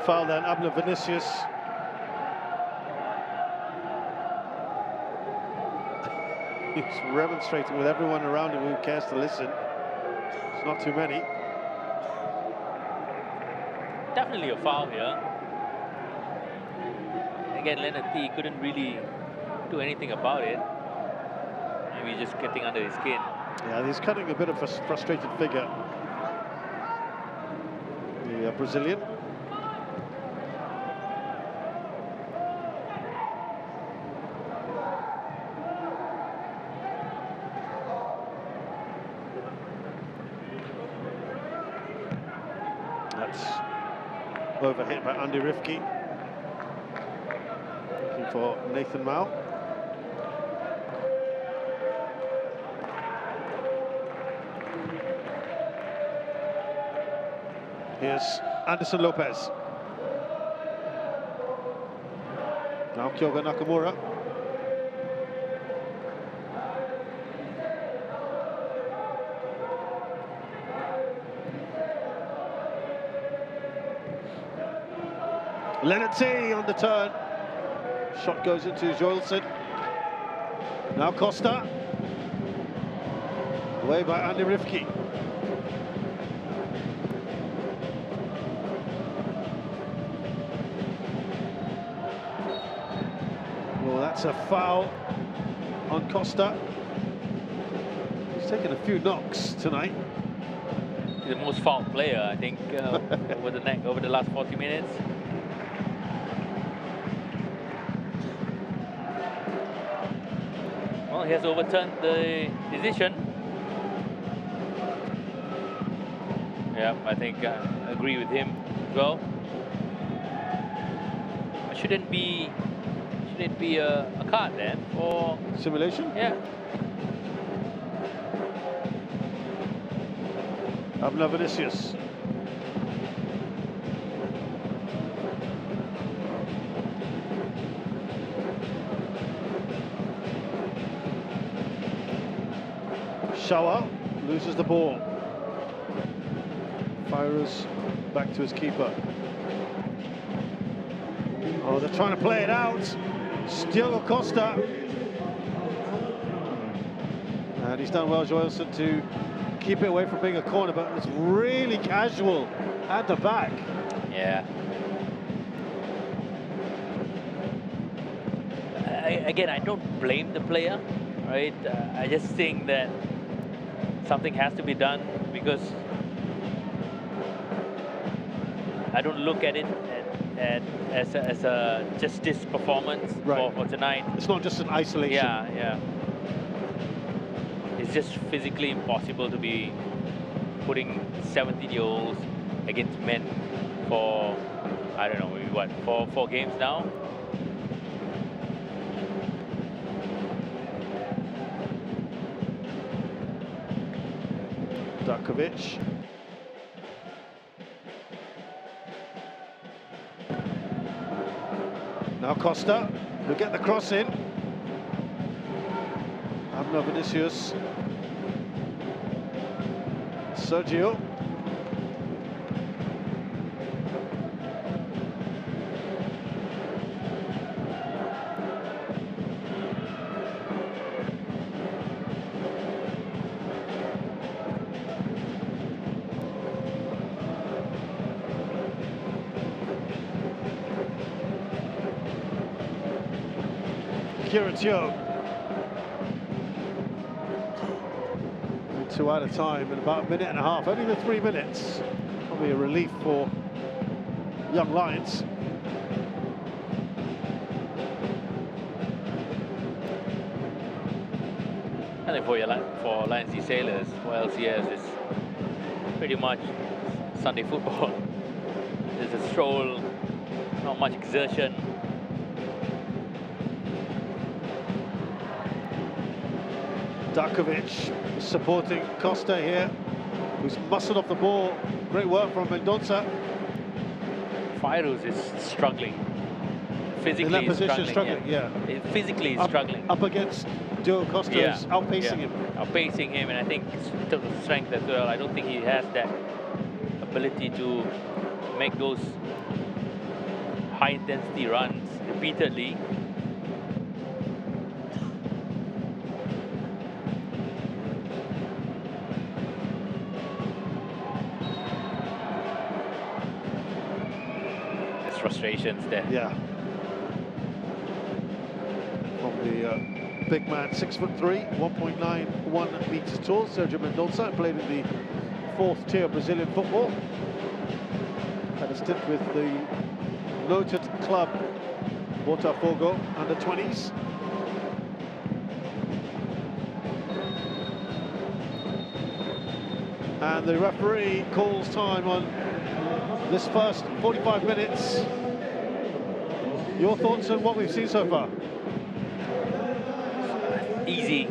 Foul then, Abner Vinicius. He's remonstrating with everyone around him who cares to listen. It's not too many. Definitely a foul here. Again, Leonard T couldn't really do anything about it. Maybe just getting under his skin. Yeah, he's cutting a bit of a frustrated figure. The Brazilian. That's overhit by Andy Rifki. Looking for Nathan Mao. Here's Anderson Lopez. Now Kyoga Nakamura. Leonard T on the turn. Shot goes into Joelson. Now Costa. Away by Andy Rifki. Well, that's a foul on Costa. He's taken a few knocks tonight. He's the most fouled player, I think, over the last 40 minutes. Well, he has overturned the decision. Yeah, I think I agree with him as well. Shouldn't be a card then for Simulation? yeah. Abner Vinicius. Shawa loses the ball. Fires back to his keeper. Oh, they're trying to play it out. Diogo Costa. And And he's done well, Joelson, to keep it away from being a corner, but it's really casual at the back. Yeah. Again, I don't blame the player, right? I just think that something has to be done, because I don't look at it as a just this performance for tonight. It's not just an isolation. Yeah, yeah. It's just physically impossible to be putting 17-year-olds against men for, I don't know, maybe what, four games now? Darkovic. Now Costa, who get the cross in. Abner Vinicius. Sergio. Kiratio. 2 out of time in about a minute and a half. Only the 3 minutes. Probably a relief for young Lions. I think for Lions Sea Sailors, for LCS, is pretty much Sunday football. It's a stroll, not much exertion. Darkovic supporting Costa here, who's muscled off the ball. Great work from Mendoza. Fairuz is struggling. Physically, in that position, struggling, yeah. Physically, he's struggling. Up against Diogo Costa, who's outpacing him. Outpacing him, and I think in terms of strength as well, I don't think he has that ability to make those high-intensity runs repeatedly. There's frustrations there. Yeah. From the big man, 6'3", 1.91 meters tall, Sergio Mendoza, played in the 4th tier Brazilian football. Had a stint with the noted club Botafogo under 20s. And the referee calls time on this first 45 minutes. Your thoughts on what we've seen so far? Easy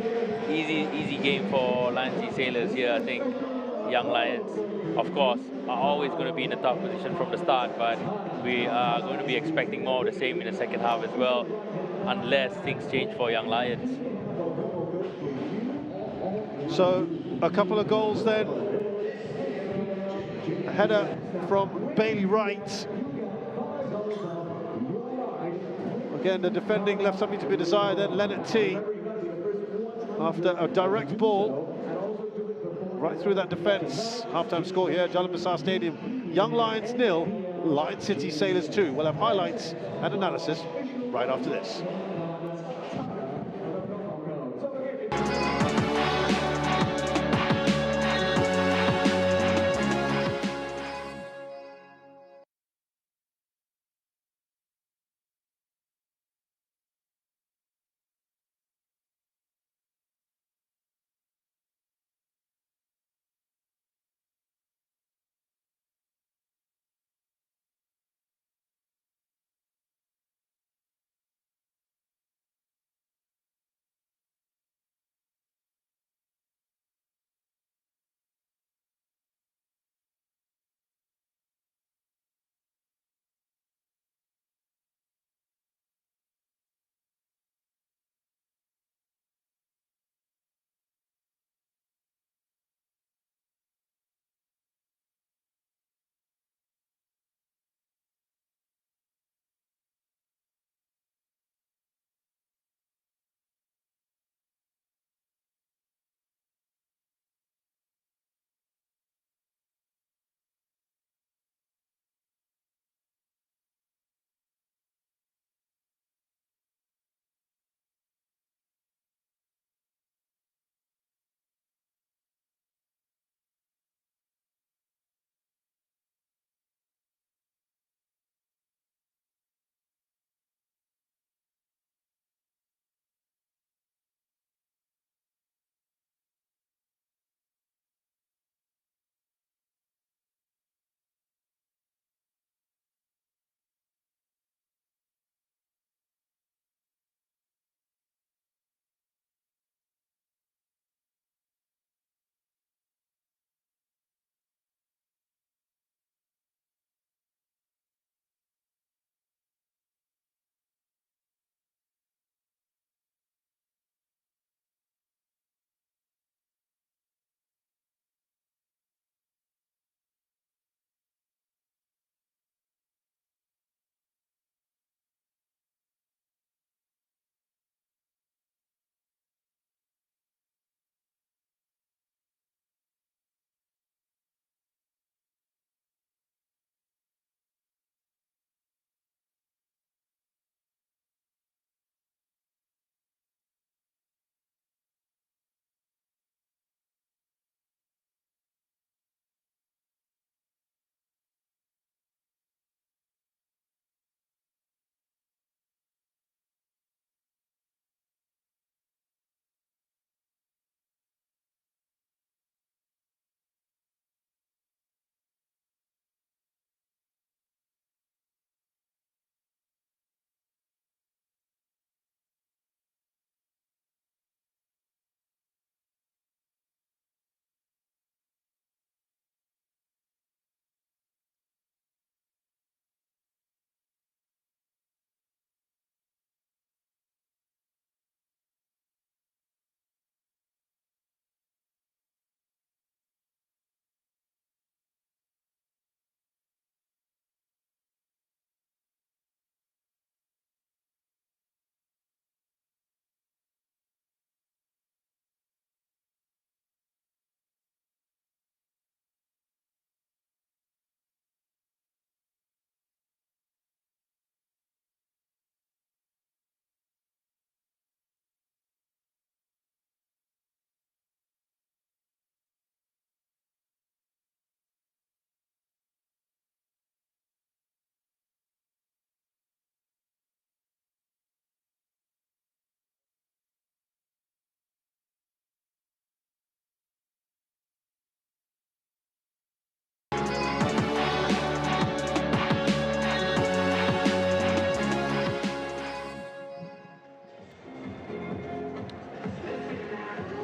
game for Lions Sea Sailors here. I think young Lions, of course, are always going to be in a tough position from the start, but we are going to be expecting more of the same in the second half as well, unless things change for young Lions. So, a couple of goals then. A header from Bailey Wright. Again, the defending left something to be desired. Then Leonard T, after a direct ball right through that defence. Half-time score here, Jalan Besar Stadium. Young Lions 0, Lion City Sailors 2. We'll have highlights and analysis right after this.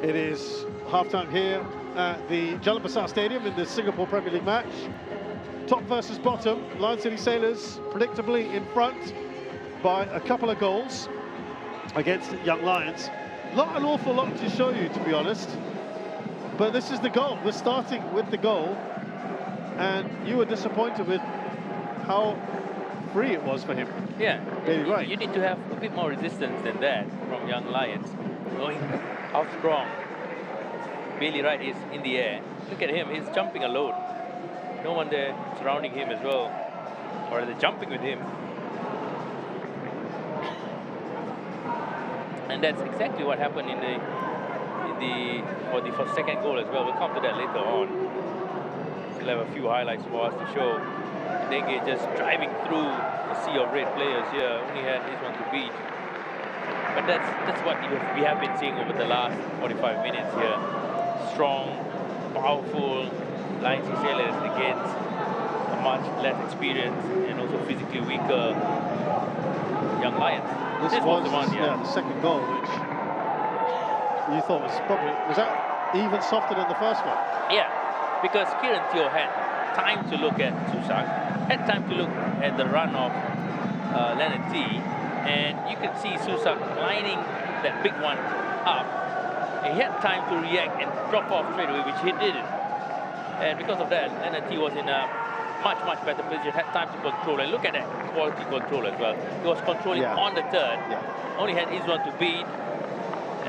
It is halftime here at the Jalan Besar Stadium in the Singapore Premier League match. Top versus bottom. Lion City Sailors predictably in front by a couple of goals against Young Lions. Not an awful lot to show you, to be honest. But this is the goal. We're starting with the goal. And you were disappointed with how free it was for him. Yeah, Really right. You need to have a bit more resistance than that from Young Lions. Knowing how strong Bailey Wright is in the air. Look at him, he's jumping alone. No one there surrounding him as well, or they're jumping with him. And that's exactly what happened for the second goal as well. We'll come to that later on. We'll have a few highlights for us to show. Dengue just driving through a sea of red players here. Only had this one to beat. But that's what we have been seeing over the last 45 minutes here. Strong, powerful Lion City Sailors against a much less experienced and also physically weaker Young Lions. This was the one, the second goal, which you thought was that even softer than the first one? Yeah, because Kieran Teo had time to look at Susak, had time to look at the run of Leonard T, and you can see Susak lining that big one up. And he had time to react and drop off straight away, which he didn't. And because of that, Leonard T was in a much better position, had time to control. And look at that quality control as well. He was controlling on the turn, only had Izwan to beat,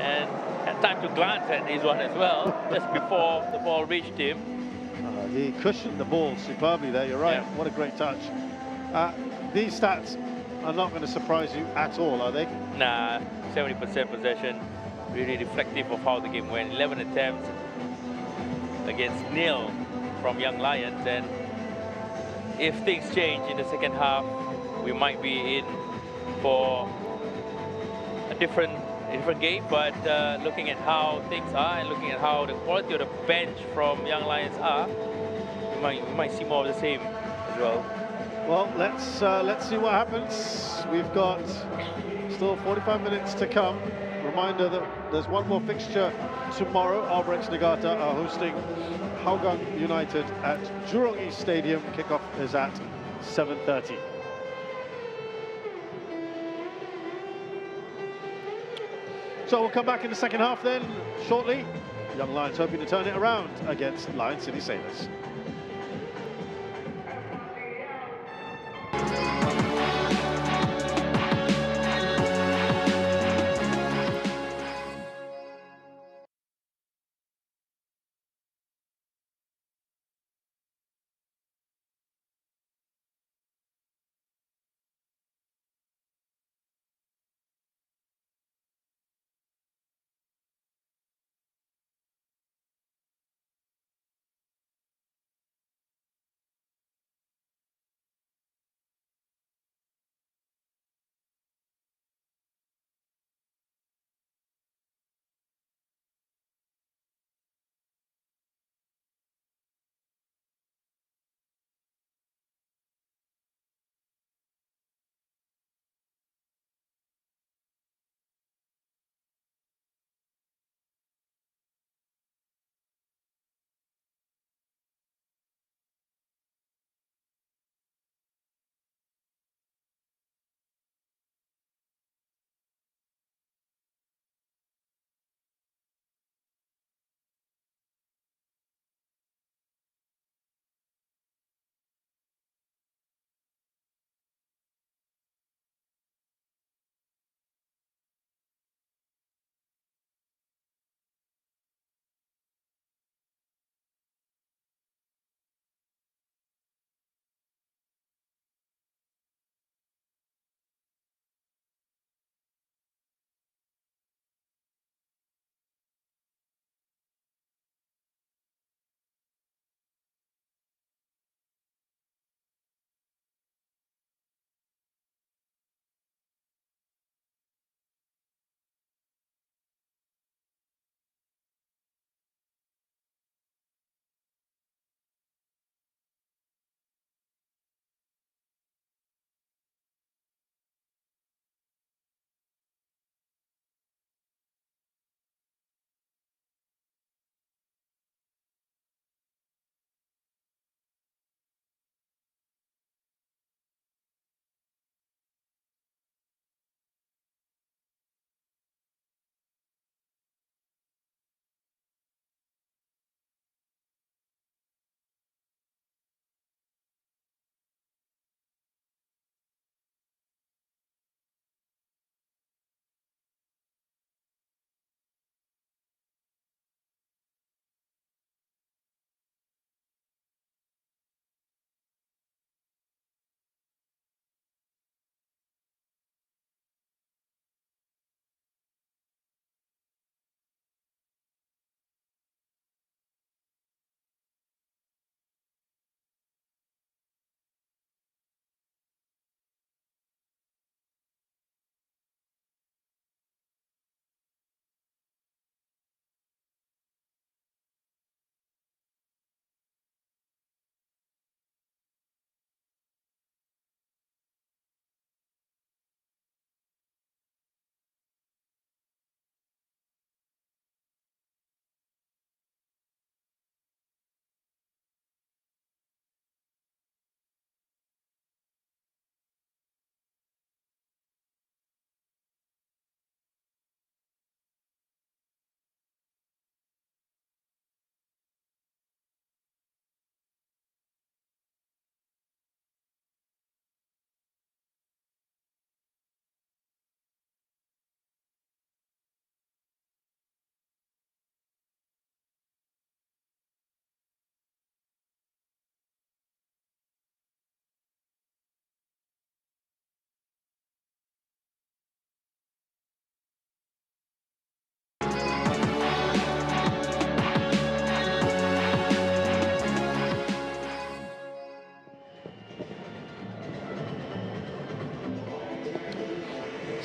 and had time to glance at Izwan as well, just before the ball reached him. He cushioned the ball superbly there, you're right. Yeah. What a great touch. These stats are not going to surprise you at all, are they? Nah, 70% possession, really reflective of how the game went. 11 attempts against nil from Young Lions, and if things change in the second half, we might be in for a different game. But looking at how things are and looking at how the quality of the bench from Young Lions are, we might see more of the same as well. Well, let's see what happens. We've got still 45 minutes to come. Reminder that there's one more fixture tomorrow. Albirex Niigata are hosting Hougang United at Jurong East Stadium. Kickoff is at 7:30. So we'll come back in the second half then, shortly. Young Lions hoping to turn it around against Lion City Sailors.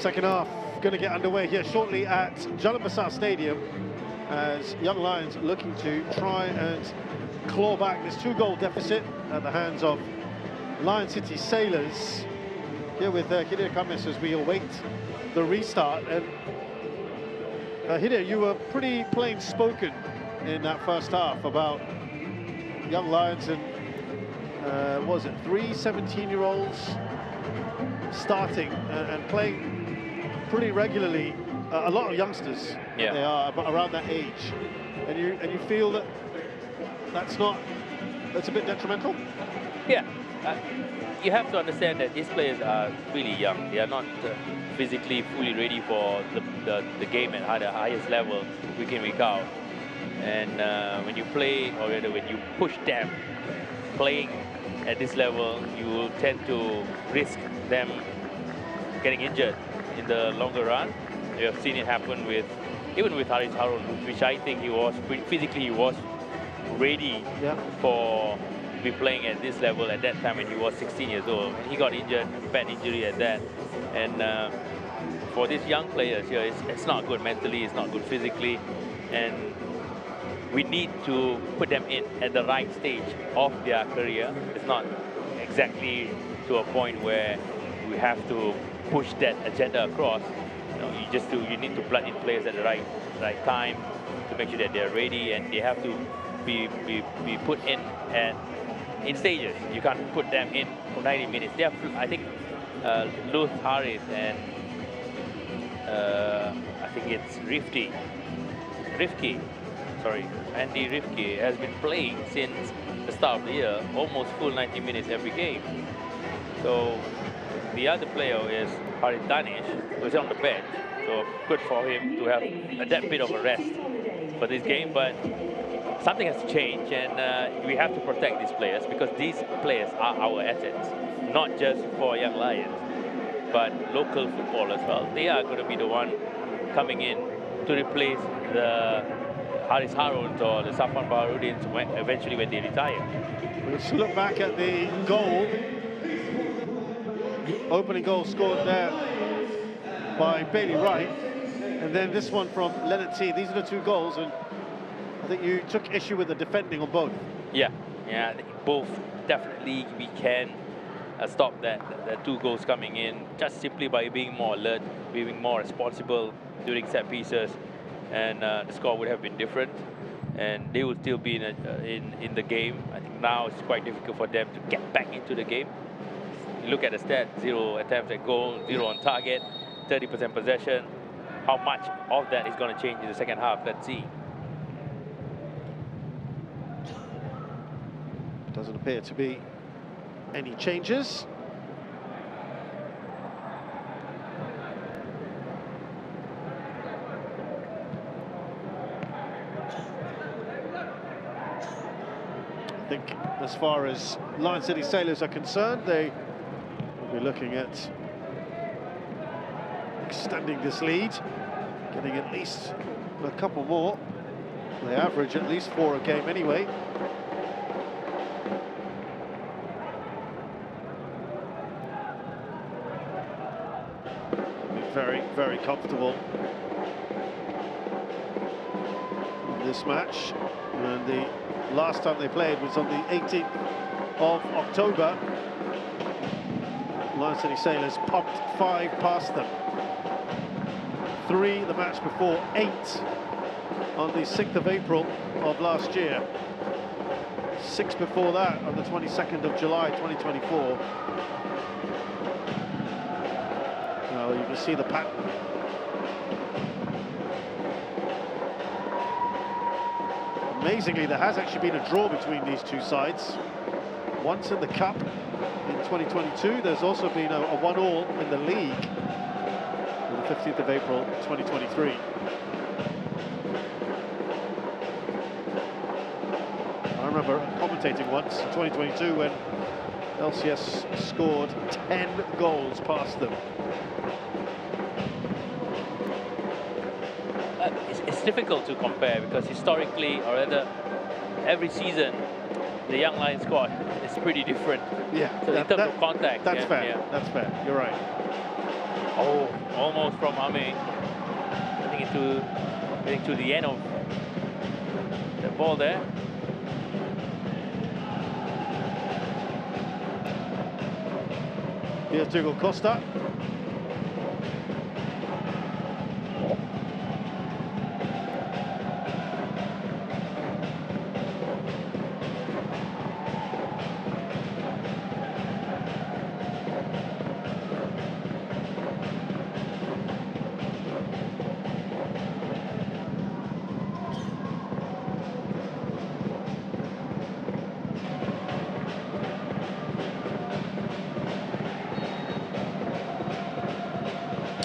Second half going to get underway here shortly at Jalan Besar Stadium as Young Lions looking to try and claw back this 2-goal deficit at the hands of Lion City Sailors. Here with Hideo Kamis as we await the restart. And Hideo, you were pretty plain spoken in that first half about Young Lions and what was it, 3 17-year-olds starting and playing pretty regularly. A lot of youngsters, yeah. They are around that age, and you feel that that's a bit detrimental. Yeah, you have to understand that these players are really young. They are not physically fully ready for the game at the highest level, week in, week out. And when you play, or rather when you push them playing at this level, you will tend to risk them getting injured in the longer run. You have seen it happen even with Haris Harun, which I think he was physically ready for to be playing at this level at that time when he was 16 years old. He got injured, bad injury at that. And for these young players here, it's not good mentally, it's not good physically, and we need to put them in at the right stage of their career. It's not exactly to a point where we have to push that agenda across. You need to plug in players at the right time to make sure that they're ready, and they have to be put in stages. You can't put them in for 90 minutes. They have, I think, Luth Harith and I think it's Andy Rifki has been playing since the start of the year, almost full 90 minutes every game. So the other player is Harith Danish, who's on the bench. So good for him to have that bit of a rest for this game. But something has to change, and we have to protect these players, because these players are our assets, not just for Young Lions, but local football as well. They are going to be the one coming in to replace the Haris Harun or the Safwan Baharudins eventually when they retire. Let's look back at the goal. Opening goal scored there by Bailey Wright, and then this one from Leonard T. These are the 2 goals, and I think you took issue with the defending on both. Yeah, I think both definitely we can stop the 2 goals coming in just simply by being more alert, being more responsible during set pieces, and the score would have been different, and they would still be in the game. I think now it's quite difficult for them to get back into the game. Look at the stat: 0 attempts at goal, 0 on target, 30% possession. How much of that is going to change in the second half? Let's see. Doesn't appear to be any changes. I think as far as Lion City Sailors are concerned, they will be looking at extending this lead, getting at least a couple more. They average at least 4 a game anyway. Very, very comfortable in this match. And the last time they played was on the 18th of October. Lion City Sailors pumped 5 past them. 3 the match before, 8 on the 6th of April of last year. 6 before that on the 22nd of July 2024. Well, you can see the pattern. Amazingly, there has actually been a draw between these 2 sides. Once in the Cup in 2022. There's also been a 1-1 in the league on the 15th of April 2023. I remember commentating once in 2022 when LCS scored 10 goals past them. It's difficult to compare because historically, or rather, every season, the Young Lions squad is pretty different. Yeah, so in terms of contact. That's fair. Yeah. That's fair. You're right. Oh, almost from Ame. Getting to the end of the ball there. Here's Diego Costa.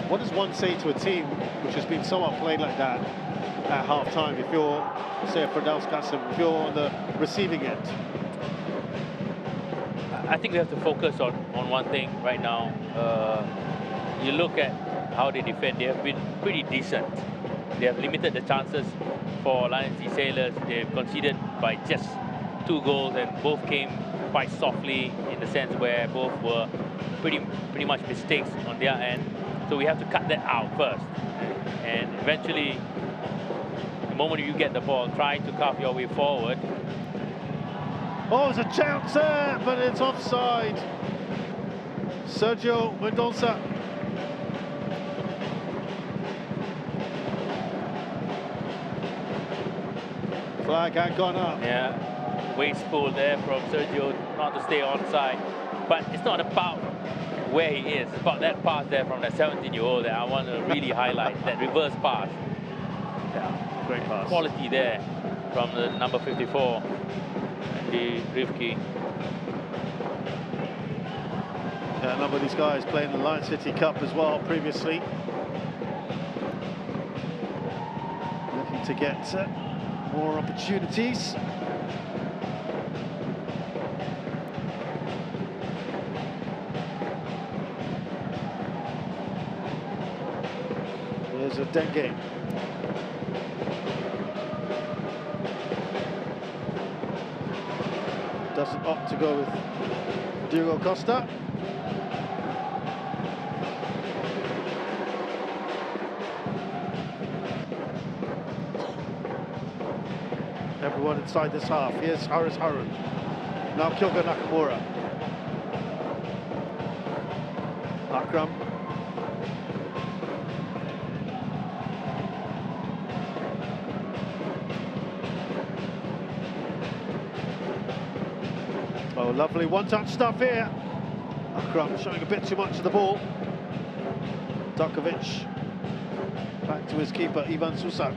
What does one say to a team which has been somewhat played like that at half-time, if you're, say, a Firdaus Qasim, if you're on the receiving end? I think we have to focus on one thing right now. You look at how they defend, they have been pretty decent. They have limited the chances for Lions D Sailors. They've conceded by just 2 goals, and both came quite softly in the sense where both were pretty much mistakes on their end. So we have to cut that out first. And eventually, the moment you get the ball, try to carve your way forward. Oh, it's a chance there, but it's offside. Sergio Mendonça. Flag had gone up. Yeah, wasteful there from Sergio not to stay onside. But it's not about where he is. It's about that pass there from that 17-year-old that I want to really highlight, that reverse pass. Yeah, great pass. Quality there from the number 54, Andy Rifki. Yeah, a number of these guys playing the Lion City Cup as well previously. Looking to get more opportunities. Here's a Dengue. Doesn't opt to go with Diego Costa. Everyone inside this half. Here's Haris Harun. Now Kyogo Nakamura. Akram. Oh, lovely one-touch stuff here. Akram showing a bit too much of the ball. Dukovic back to his keeper, Ivan Susak.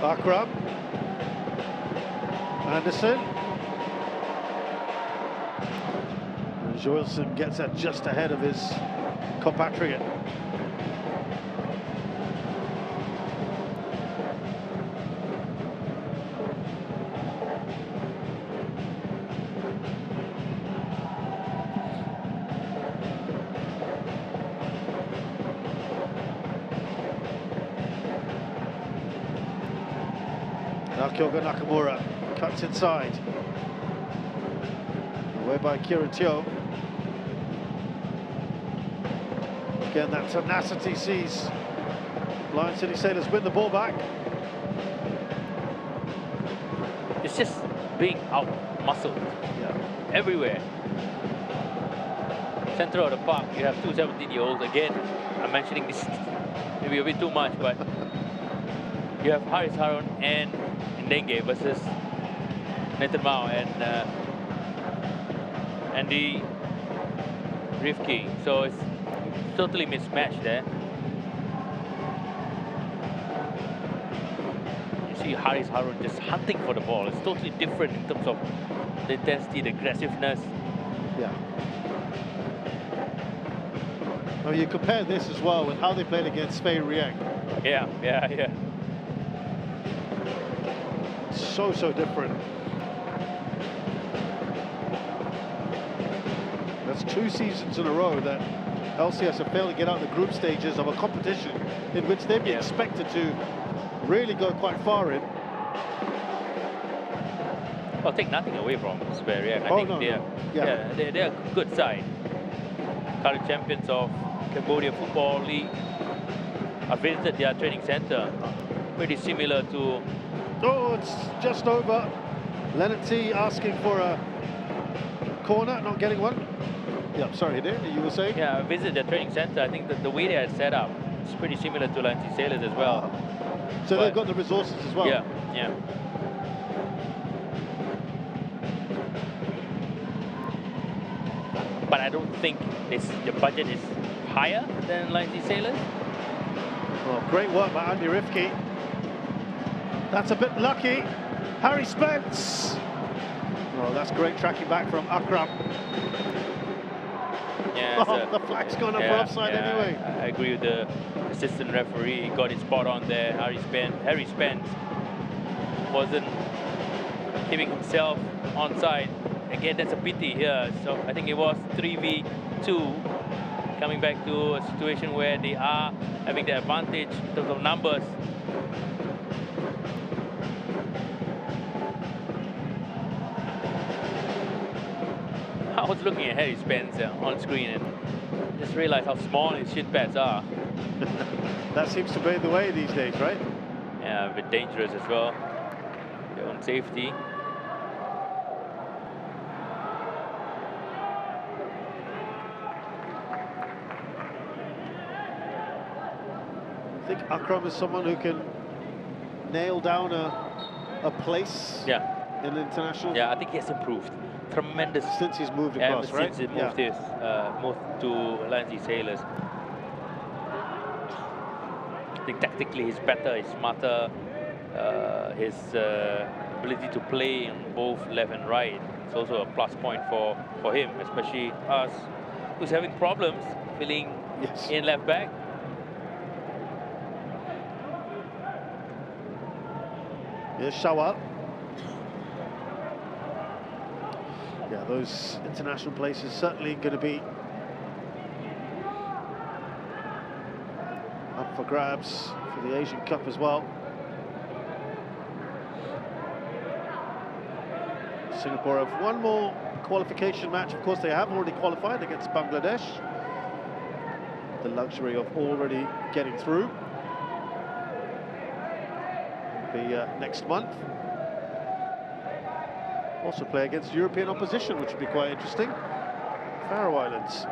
Akram. Anderson. Joelson gets that just ahead of his compatriot. Now Kyogo Nakamura cuts inside. Away by Kieran Teo. Again, that tenacity sees Lion City Sailors win the ball back. It's just being out-muscled everywhere. Center of the park, you have 2 17-year-olds. Again, I'm mentioning this maybe a bit too much, but you have Haris Harun and Dengue versus Nathan Mao and Andy Rifki. So it's totally mismatched there. You see Haris Harun just hunting for the ball. It's totally different in terms of the intensity, the aggressiveness. Yeah. Well, you compare this as well with how they played against Fei Rieng. Yeah. So different. That's 2 seasons in a row that LCS have failed to get out the group stages of a competition in which they'd be expected to really go quite far in. Well, take nothing away from Sverige. I think they're a good side. Current champions of Cambodia Football League. I visited their training center. Pretty similar to... Oh, it's just over. Leonard T asking for a corner, not getting one. Yeah, sorry, you were saying? Yeah, I visited their training center. I think that the way they are set up is pretty similar to Lancy Sailors as well. So they've got the resources as well. Yeah, yeah. But I don't think the budget is higher than Lancy Sailors. Well, great work by Andy Rifke. That's a bit lucky. Harry Spence. Oh, that's great tracking back from Akram. Yeah, the flag's gone up for offside anyway. I agree with the assistant referee. He got it spot on there. Harry Spence wasn't keeping himself onside. Again, that's a pity here. So I think it was 3v2, coming back to a situation where they are having the advantage in terms of numbers. I was looking at Harry Spence on screen and just realized how small his shin pads are. That seems to be the way these days, right? Yeah, a bit dangerous as well. Their own safety. I think Akram is someone who can nail down a place in the international. Yeah, I think he has improved. Tremendous. Since he's moved across, right? Since he moved, moved to Lancy Sailors. I think tactically he's better, he's smarter. His ability to play on both left and right, it's also a plus point for him, especially us, who's having problems filling in left back. Here's Shawat. Yeah, those international places certainly going to be up for grabs for the Asian Cup as well. Singapore have one more qualification match. Of course, they have already qualified against Bangladesh. The luxury of already getting through. It'll be next month. Also play against European opposition, which would be quite interesting. Faroe Islands.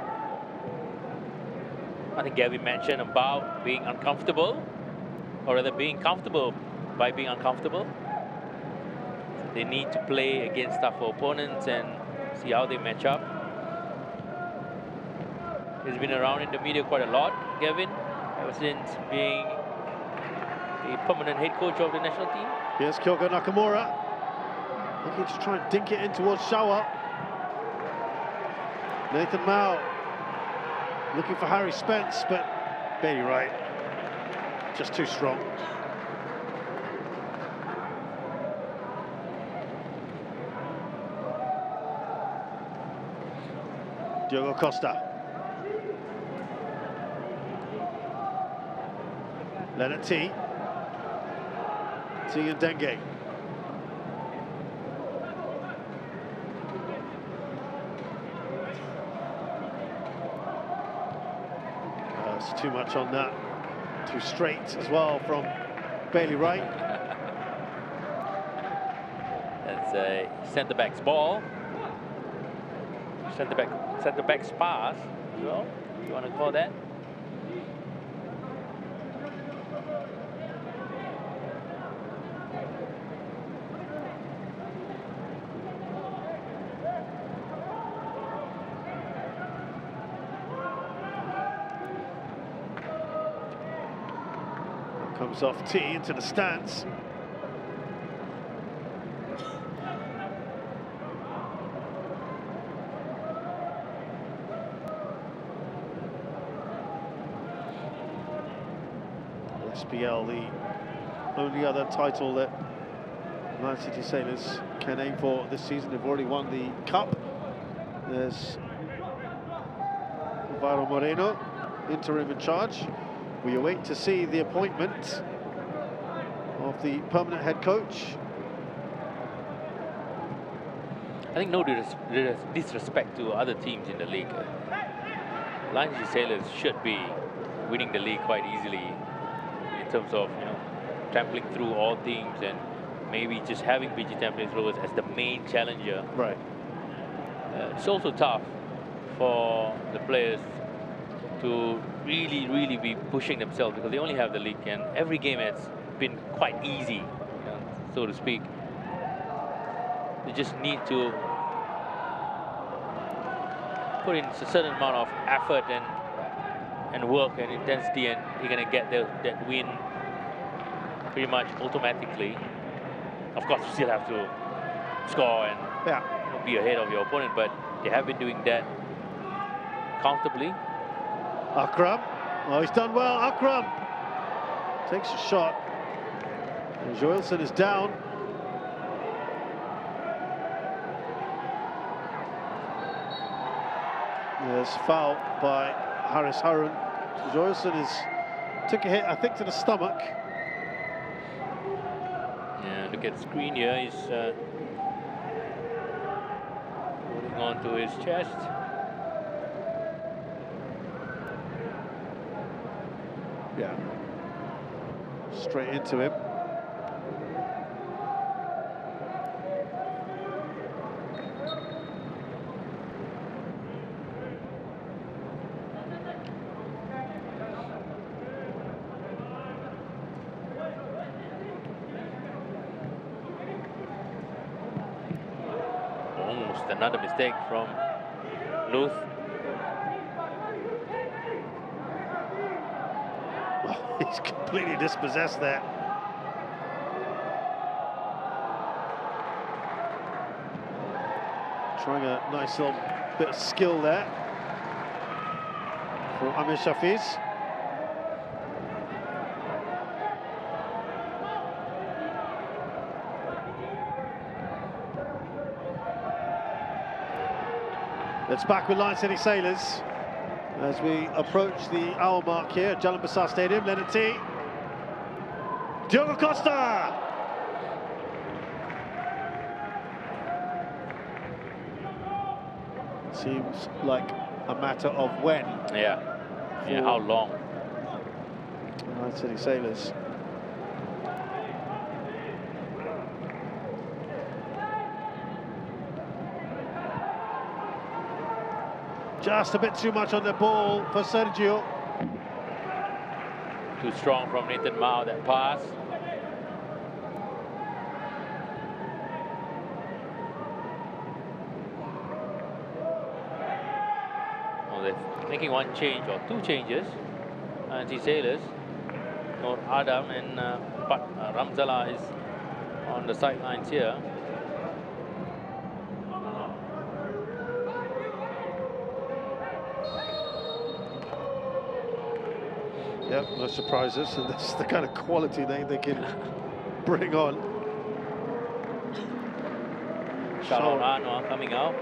I think Gavin mentioned about being uncomfortable, or rather being comfortable by being uncomfortable. They need to play against tougher opponents and see how they match up. He's been around in the media quite a lot, Gavin, ever since being the permanent head coach of the national team. Here's Kyogo Nakamura. Looking to try and dink it in towards Shawa. Nathan Mao looking for Harry Spence, but Bailey Wright just too strong. Diogo Costa. Leonard T. T and Dengue. It's too much on that. Too straight as well from Bailey Wright. That's a centre-back's ball. Centre-back's pass as well, if you want to call that. Comes off T into the stands. SPL, the only other title that Man City Sailors can aim for this season. They've already won the Cup. There's Alvaro Moreno, interim in charge. We await to see the appointment of the permanent head coach. I think no disrespect to other teams in the league. Lions Sailors should be winning the league quite easily in terms of, you know, trampling through all teams and maybe just having PG Champions Rovers as the main challenger. Right. It's also tough for the players to really be pushing themselves because they only have the league, and every game has been quite easy, you know, so to speak. They just need to put in a certain amount of effort and work and intensity, and you're going to get that win pretty much automatically. Of course, you still have to score and be ahead of your opponent, but they have been doing that comfortably. Akram. Oh, he's done well. Akram takes a shot. And Joelson is down. There's foul by Haris Harun. Joelson took a hit, I think, to the stomach. Yeah, look at the screen here. He's holding on to his chest. Yeah. Straight into him. Almost another mistake from Luth. Oh, he's completely dispossessed there. Trying a nice little bit of skill there for Amir Shafiz. It's back with Lion City Sailors as we approach the hour mark here at Jalan Besar Stadium. Leonard T. Diogo Costa! Seems like a matter of when. Yeah, how long? Lion City Sailors. Just a bit too much on the ball for Sergio. Too strong from Nathan Mao, that pass. Oh, they're making one change or two changes. Anti Sailors. Nur Adam and Ramzala is on the sidelines here. Yep, no surprises, and that's the kind of quality they can bring on. Jalan coming out.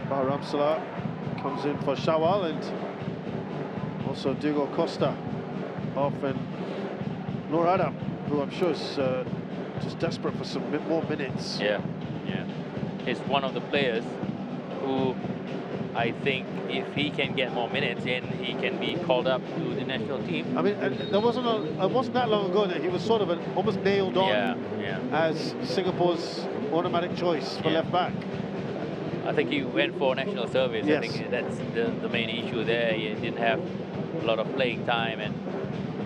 Ramsala comes in for Shawal, and also Diogo Costa off, and Nur Adam, who I'm sure is just desperate for some more minutes. Yeah. He's one of the players who I think if he can get more minutes in, he can be called up to the national team. I mean, it wasn't that long ago that he was sort of almost nailed on as Singapore's automatic choice for left back. I think he went for national service. Yes. I think that's the main issue there. He didn't have a lot of playing time, and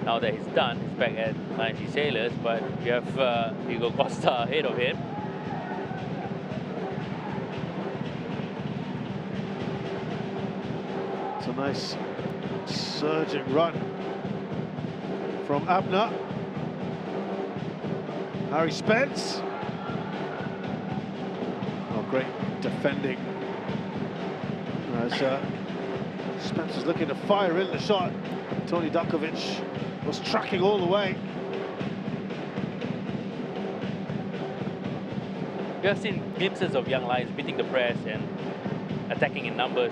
now that he's done, he's back at 90 Sailors, but you have Diogo Costa ahead of him. It's a nice surging run from Abner. Harry Spence. Oh, great defending. As Spence was looking to fire in the shot, Tony Dakovic was tracking all the way. We have seen glimpses of young Lions beating the press and attacking in numbers.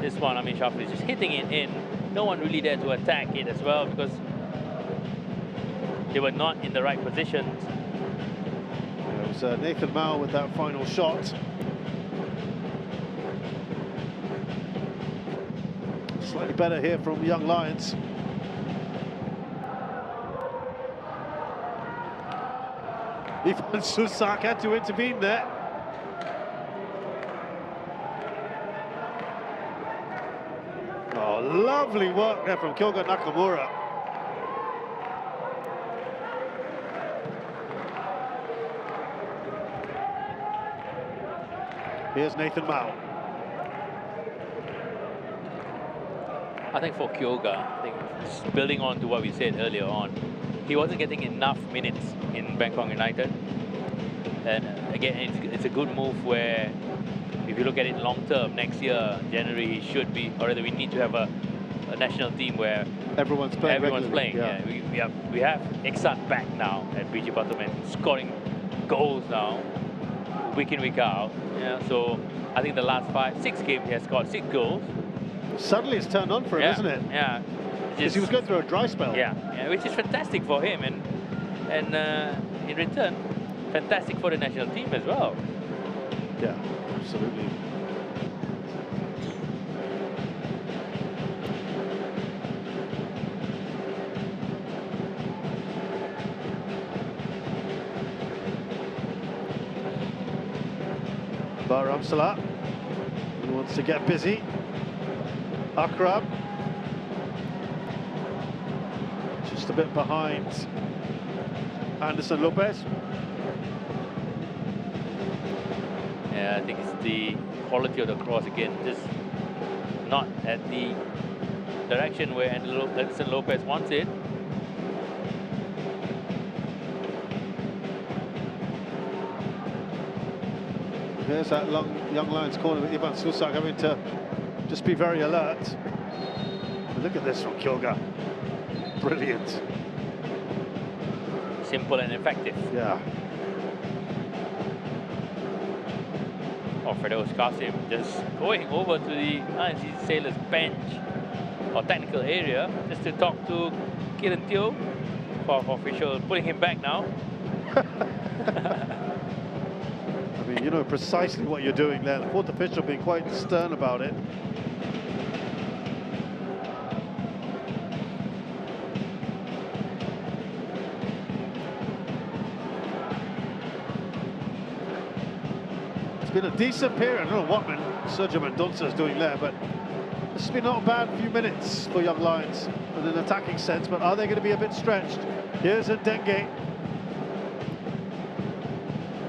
This one, I mean, Shafi is just hitting it in. No one really there to attack it as well because they were not in the right positions. It was Nathan Mao with that final shot. Slightly better here from Young Lions. Ivan Susak had to intervene there. Oh, lovely work there from Kyoga Nakamura. Here's Nathan Mao. I think for Kyoga, I think just building on to what we said earlier on, he wasn't getting enough minutes in Bangkok United. And again, it's a good move where, if you look at it long term, next year, January, he should be, or rather we need to have a national team where Everyone's playing. Yeah. We have Exat back now at BG Batuman, scoring goals now, week in, week out. Yeah, so I think the last 6 games he has scored 6 goals. Suddenly it's turned on for him, isn't it? Yeah. Because he was going through a dry spell. Yeah, which is fantastic for him, and in return, fantastic for the national team as well. Yeah, absolutely. Baramsala, he wants to get busy. Akrab, just a bit behind Anderson Lopez. Yeah, I think it's the quality of the cross again, just not at the direction where Anderson Lopez wants it. Here's that young Lions corner with Ivan Susak having to just be very alert. Look at this from Kyoga. Brilliant. Simple and effective. Yeah. Oh, Firdaus Qasim just going over to the INC Sailors bench or technical area just to talk to Kiran Teo for official, putting him back now. I mean, you know precisely what you're doing there. The fourth official being quite stern about it. It's been a decent period. I don't know what Sergio Mendonça is doing there, but this has been not a bad few minutes for Young Lions in an attacking sense, but are they going to be a bit stretched? Here's a Dengue.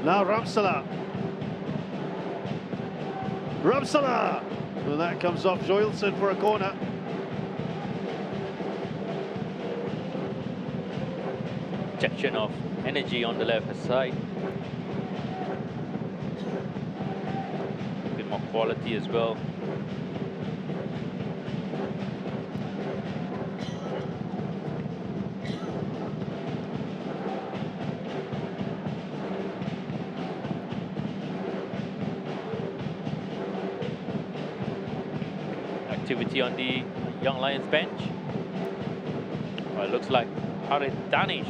Now Ramsala. Ramsala! Well, that comes off Joelson for a corner. Injection of energy on the left side. A bit more quality as well. Activity on the Young Lions bench. Well, it looks like Harith Danish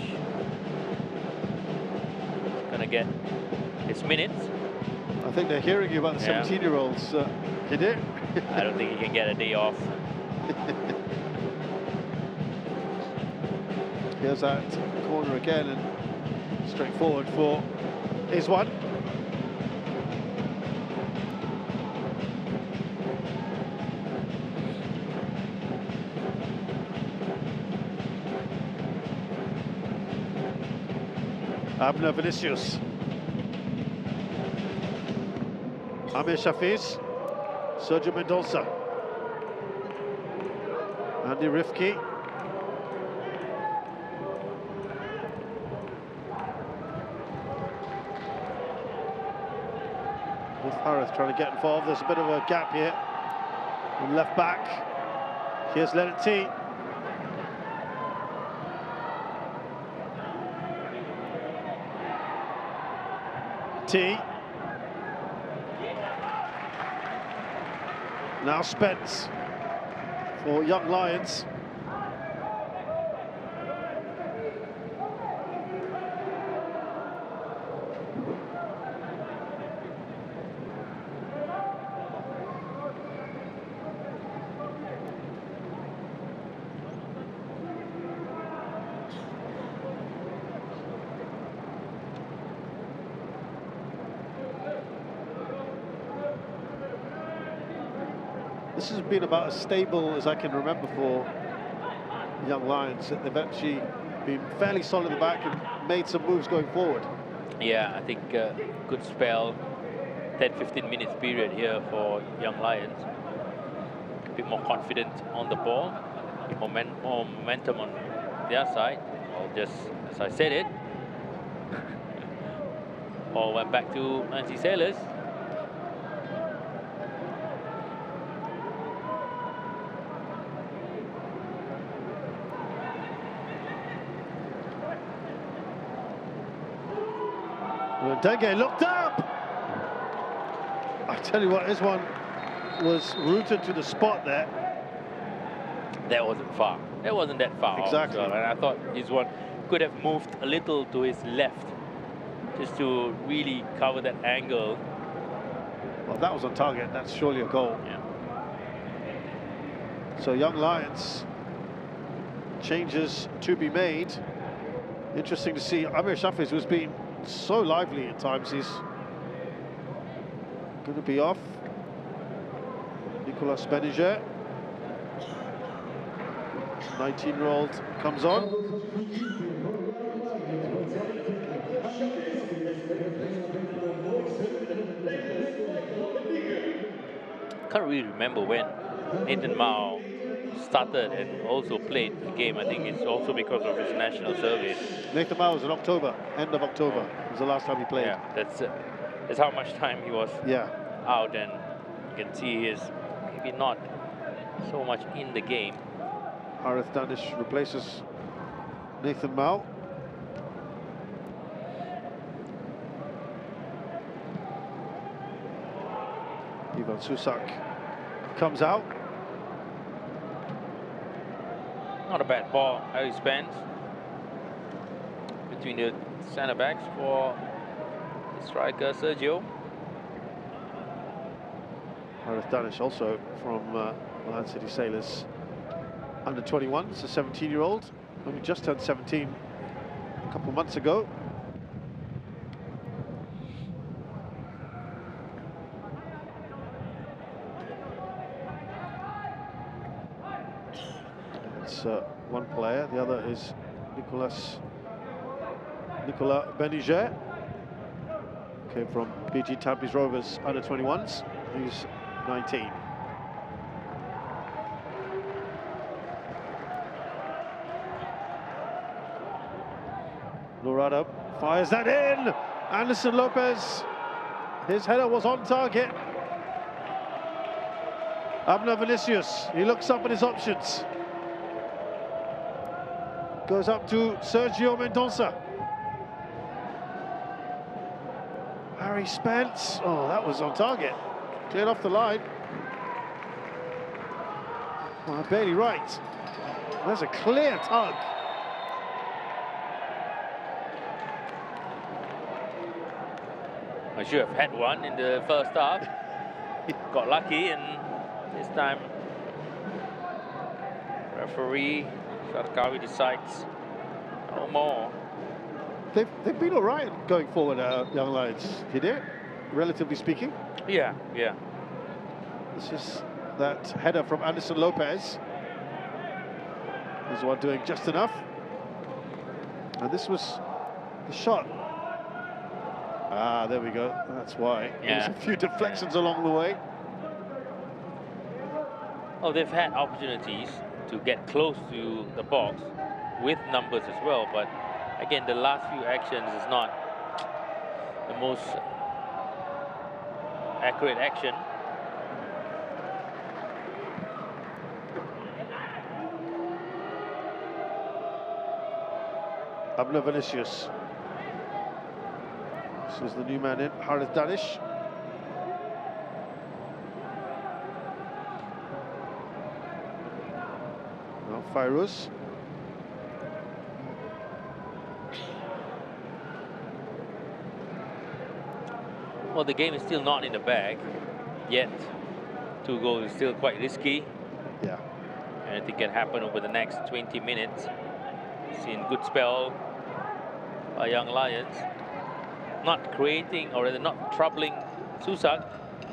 gonna get his minutes. I think they're hearing you about the 17-year-olds. You do? I don't think he can get a day off. Here's that corner again, and straight forward for Iswan. Abner Vinicius. Amir Shafiz. Sergio Mendonça. Andy Rifki. With Harith trying to get involved. There's a bit of a gap here. On left back. Here's Leonard T. T. Now Spence for Young Lions. This has been about as stable as I can remember for Young Lions. They've actually been fairly solid at the back and made some moves going forward. Yeah, I think good spell, 10-15 minutes period here for Young Lions. A bit more confident on the ball, a bit more momentum on their side. Well, just as I said it, all went back to Nancy Sailors. Denge looked up! I tell you what, this one was rooted to the spot there. That wasn't far. That wasn't that far. Exactly. Off, and I thought his one could have moved a little to his left, just to really cover that angle. Well, if that was on target, that's surely a goal. Yeah. So Young Lions, changes to be made. Interesting to see Amir Shafiz, who's been so lively at times, he's going to be off. Nicolas Beniger, 19-year-old, comes on. Can't really remember when Nathan Mao started and also played the game. I think it's also because of his national service. Nathan Mao was in October, end of October, was the last time he played. Yeah, that's how much time he was out, and you can see he's maybe not so much in the game. Harith Danish replaces Nathan Mao. Ivan Susak comes out. Not a bad ball, Harry Spence between the centre backs for the striker Sergio. Harith Danish also from Milan City Sailors, under 21s, a 17-year-old, only just turned 17 a couple of months ago. It's one player, the other is Nicolas Beniger, came from BG Tampines Rovers under 21s, he's 19. Lorado fires that in. Anderson Lopez, his header was on target. Abner Vinicius, he looks up at his options. Goes up to Sergio Mendonça. Harry Spence, oh, that was on target. Cleared off the line. Oh, barely right. There's a clear tug. I should have had one in the first half. Got lucky, and this time referee Sarkawi decides no more. They've been all right going forward, Young Lions, Hidde, relatively speaking. Yeah. This is that header from Anderson Lopez. He's the one doing just enough. And this was the shot. Ah, there we go. That's why. Yeah. There's a few deflections along the way. Oh, they've had opportunities to get close to the box with numbers as well, but again, the last few actions is not the most accurate action. Abner Vinicius. This is the new man in, Harith Danish. Now Fairuz. Well, the game is still not in the bag yet. 2 goals is still quite risky. Yeah. Anything can happen over the next 20 minutes. Seen good spell by Young Lions. Not creating, or rather not troubling Susak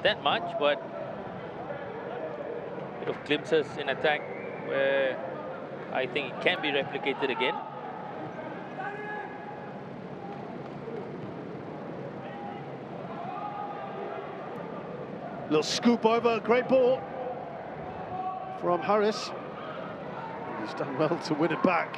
that much, but a bit of glimpses in attack where I think it can be replicated again. Little scoop over, great ball from Harris. He's done well to win it back.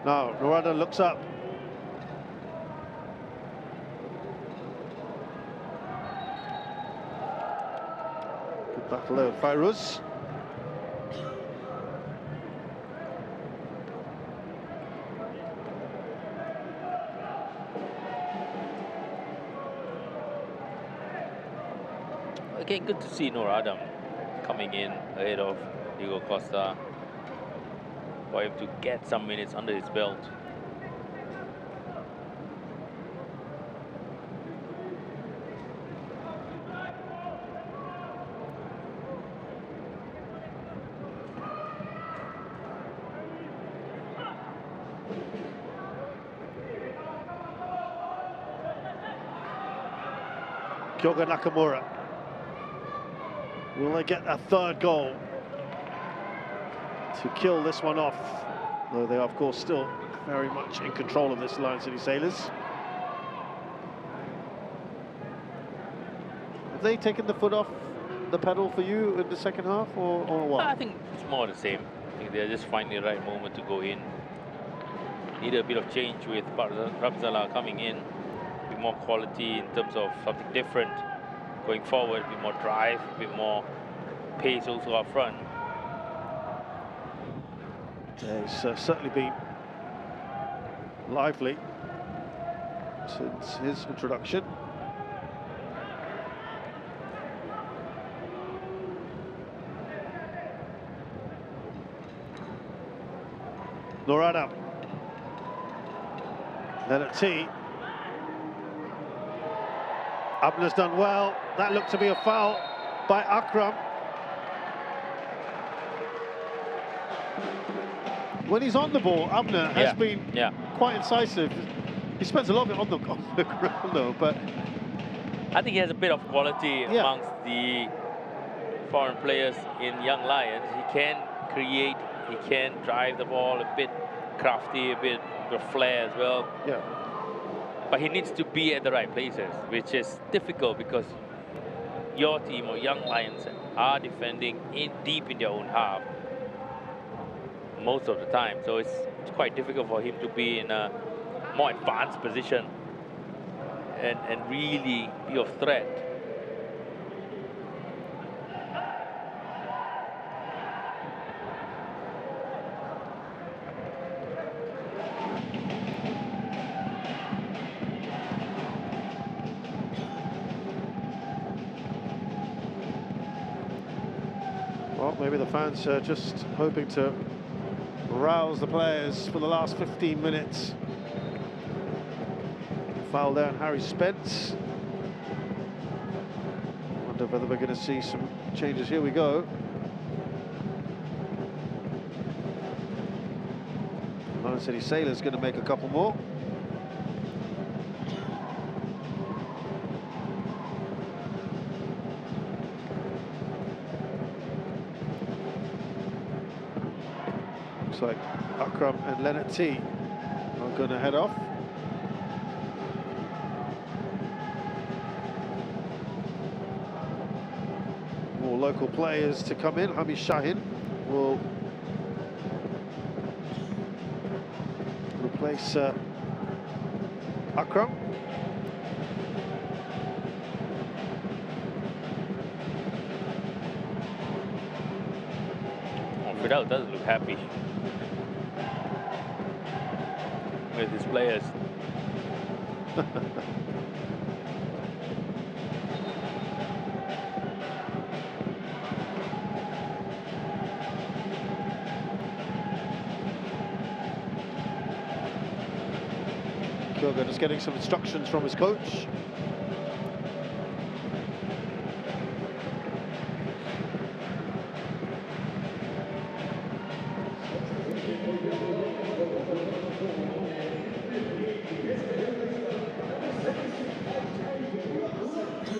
Now, Norada looks up. Good battle there with Fairuz. Again, good to see Nur Adam coming in ahead of Diego Costa for him to get some minutes under his belt. Kyoga Nakamura. Will they get a third goal to kill this one off? Though they are, of course, still very much in control of this Lion City Sailors. Have they taken the foot off the pedal for you in the second half, or what? I think it's more the same. I think they're just finding the right moment to go in. Need a bit of change with Rabzala coming in. A bit more quality in terms of something different going forward, a bit more drive, a bit more pace also up front. He's certainly been lively since his introduction. Norada. Leonard T. Abner's done well. That looked to be a foul by Akram. When he's on the ball, Abner has been quite incisive. He spends a lot of it on the ground though, but I think he has a bit of quality amongst the foreign players in Young Lions. He can create, he can drive the ball a bit crafty, a bit of flair as well. Yeah. But he needs to be at the right places, which is difficult because your team or Young Lions are defending deep in their own half most of the time. So it's quite difficult for him to be in a more advanced position and really be of threat. well, maybe the fans are just hoping to rouse the players for the last 15 minutes. Foul down Harry Spence. Wonder whether we're going to see some changes. Here we go. Lion City Sailors going to make a couple more. Looks like Akram and Leonard T are going to head off. More local players to come in. Hamish Shahin will replace Akram. Vidal doesn't look happy with his players. Kyogo just getting some instructions from his coach.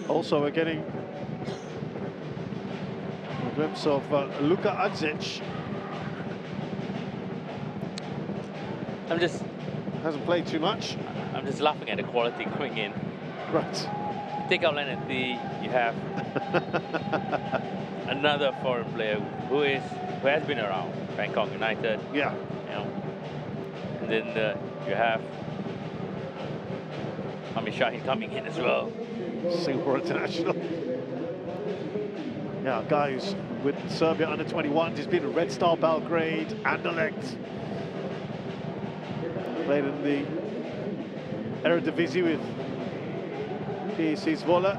Also, we're getting a glimpse of Luka Adzic. Hasn't played too much. I'm just laughing at the quality coming in. Right. Take out Lennetti, you have another foreign player who has been around Bangkok United. Yeah. You know, and then you have Hamid Shahin coming in as well. Singapore international. Yeah, a guy who's with Serbia under 21s. He's been at Red Star Belgrade, Anderlecht. Played in the Eredivisie with PSV Zwolle.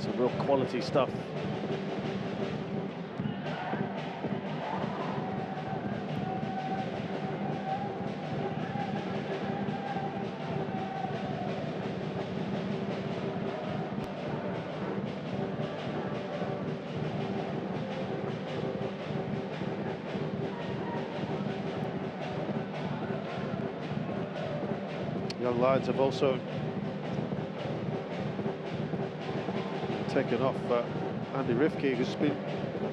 Some real quality stuff. Young Lions have also taken off Andy Rifke, who's been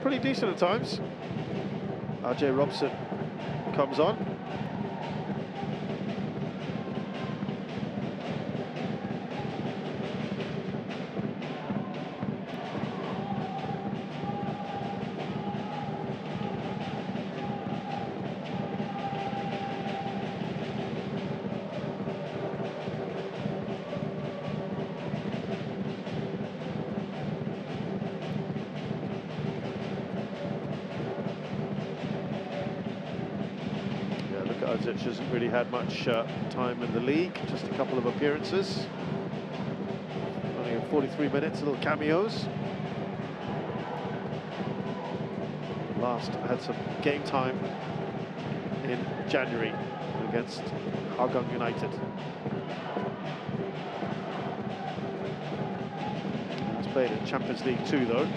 pretty decent at times. RJ Robson comes on. Adzic hasn't really had much time in the league, just a couple of appearances. Only in 43 minutes, little cameos. Last had some game time in January against Hougang United. He's played in Champions League 2 though.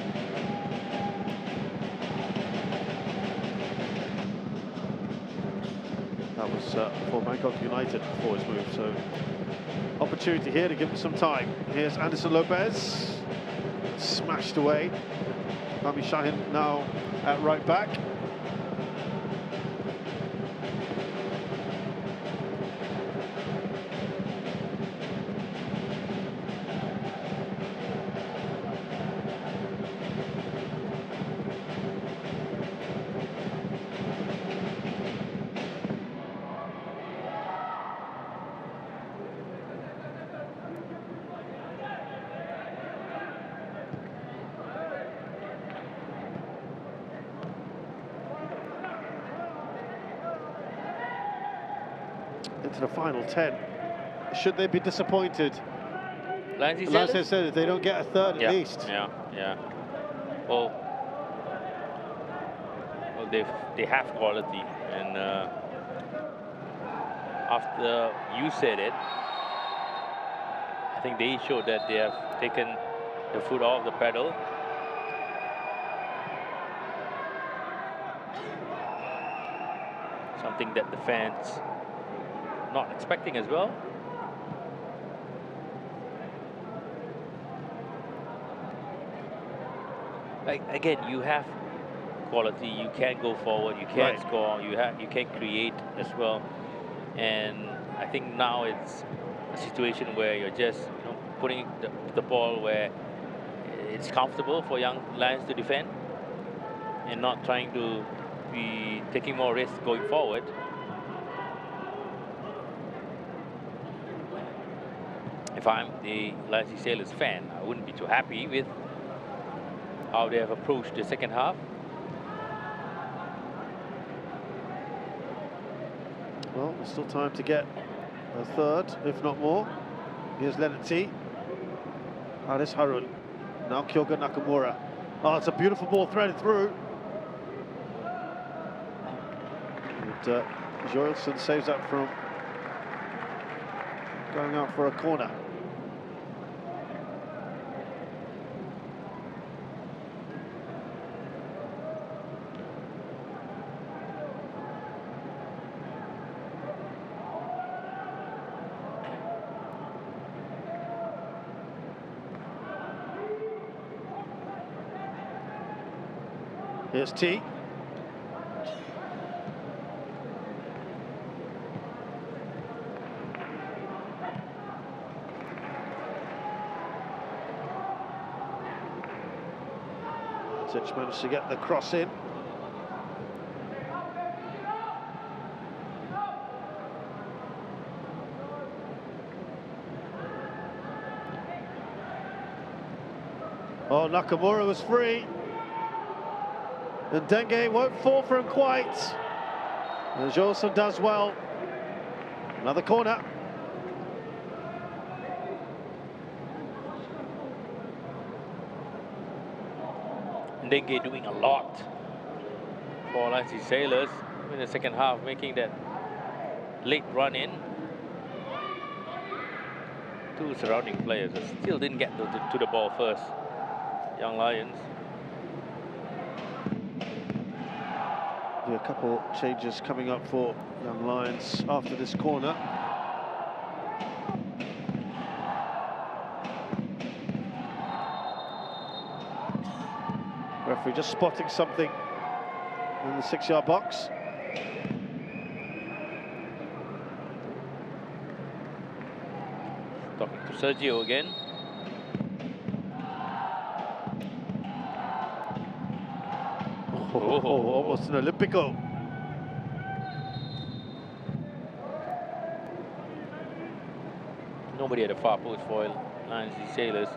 That was for Bangkok United before his move, so opportunity here to give him some time. Here's Anderson Lopez, smashed away. Hamid Shahin now at right back. Into the final 10. Should they be disappointed? Lions said if they don't get a third at least. Yeah. Well, they have quality, and after you said it, I think they showed that they have taken the foot off the pedal. Something that the fans not expecting as well. Like, again, you have quality, you can go forward, you can score, you can create as well. And I think now it's a situation where you're just putting the ball where it's comfortable for young Lions to defend and not trying to be taking more risks going forward. If I'm the Lions Sailors fan, I wouldn't be too happy with how they have approached the second half. Well, there's still time to get a third, if not more. Here's Leonard T. Haris Harun. Now Kyoga Nakamura. Oh, it's a beautiful ball threaded through. And Joelson saves that from going out for a corner. Here's T. Tich managed to get the cross in. Oh, Nakamura was free. And Dengue won't fall for him quite. And Joelson does well. Another corner. Dengue doing a lot for Lancy Sailors in the second half, making that late run in. Two surrounding players still didn't get to the ball first. Young Lions. A couple changes coming up for Young Lions after this corner. Referee just spotting something in the 6-yard box. Talking to Sergio again. Oh, almost an Olympico. Nobody at the far post for Lions Sailors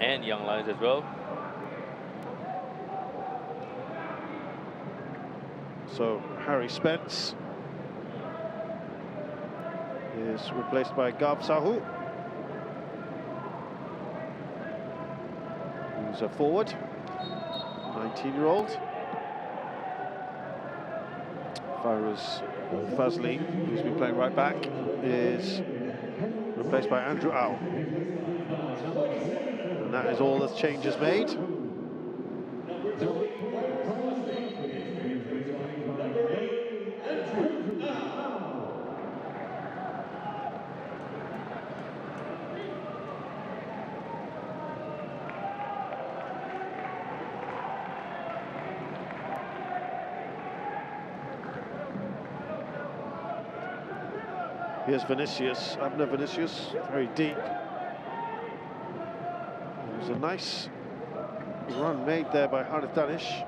and Young Lions as well. So Harry Spence is replaced by Gav Sahu, who's a forward, 19-year-old. Fairuz Fazli, who's been playing right back, is replaced by Andrew Au. And that is all the changes made. Here's Vinicius, Abner Vinicius, very deep. It was a nice run made there by Harith Danish.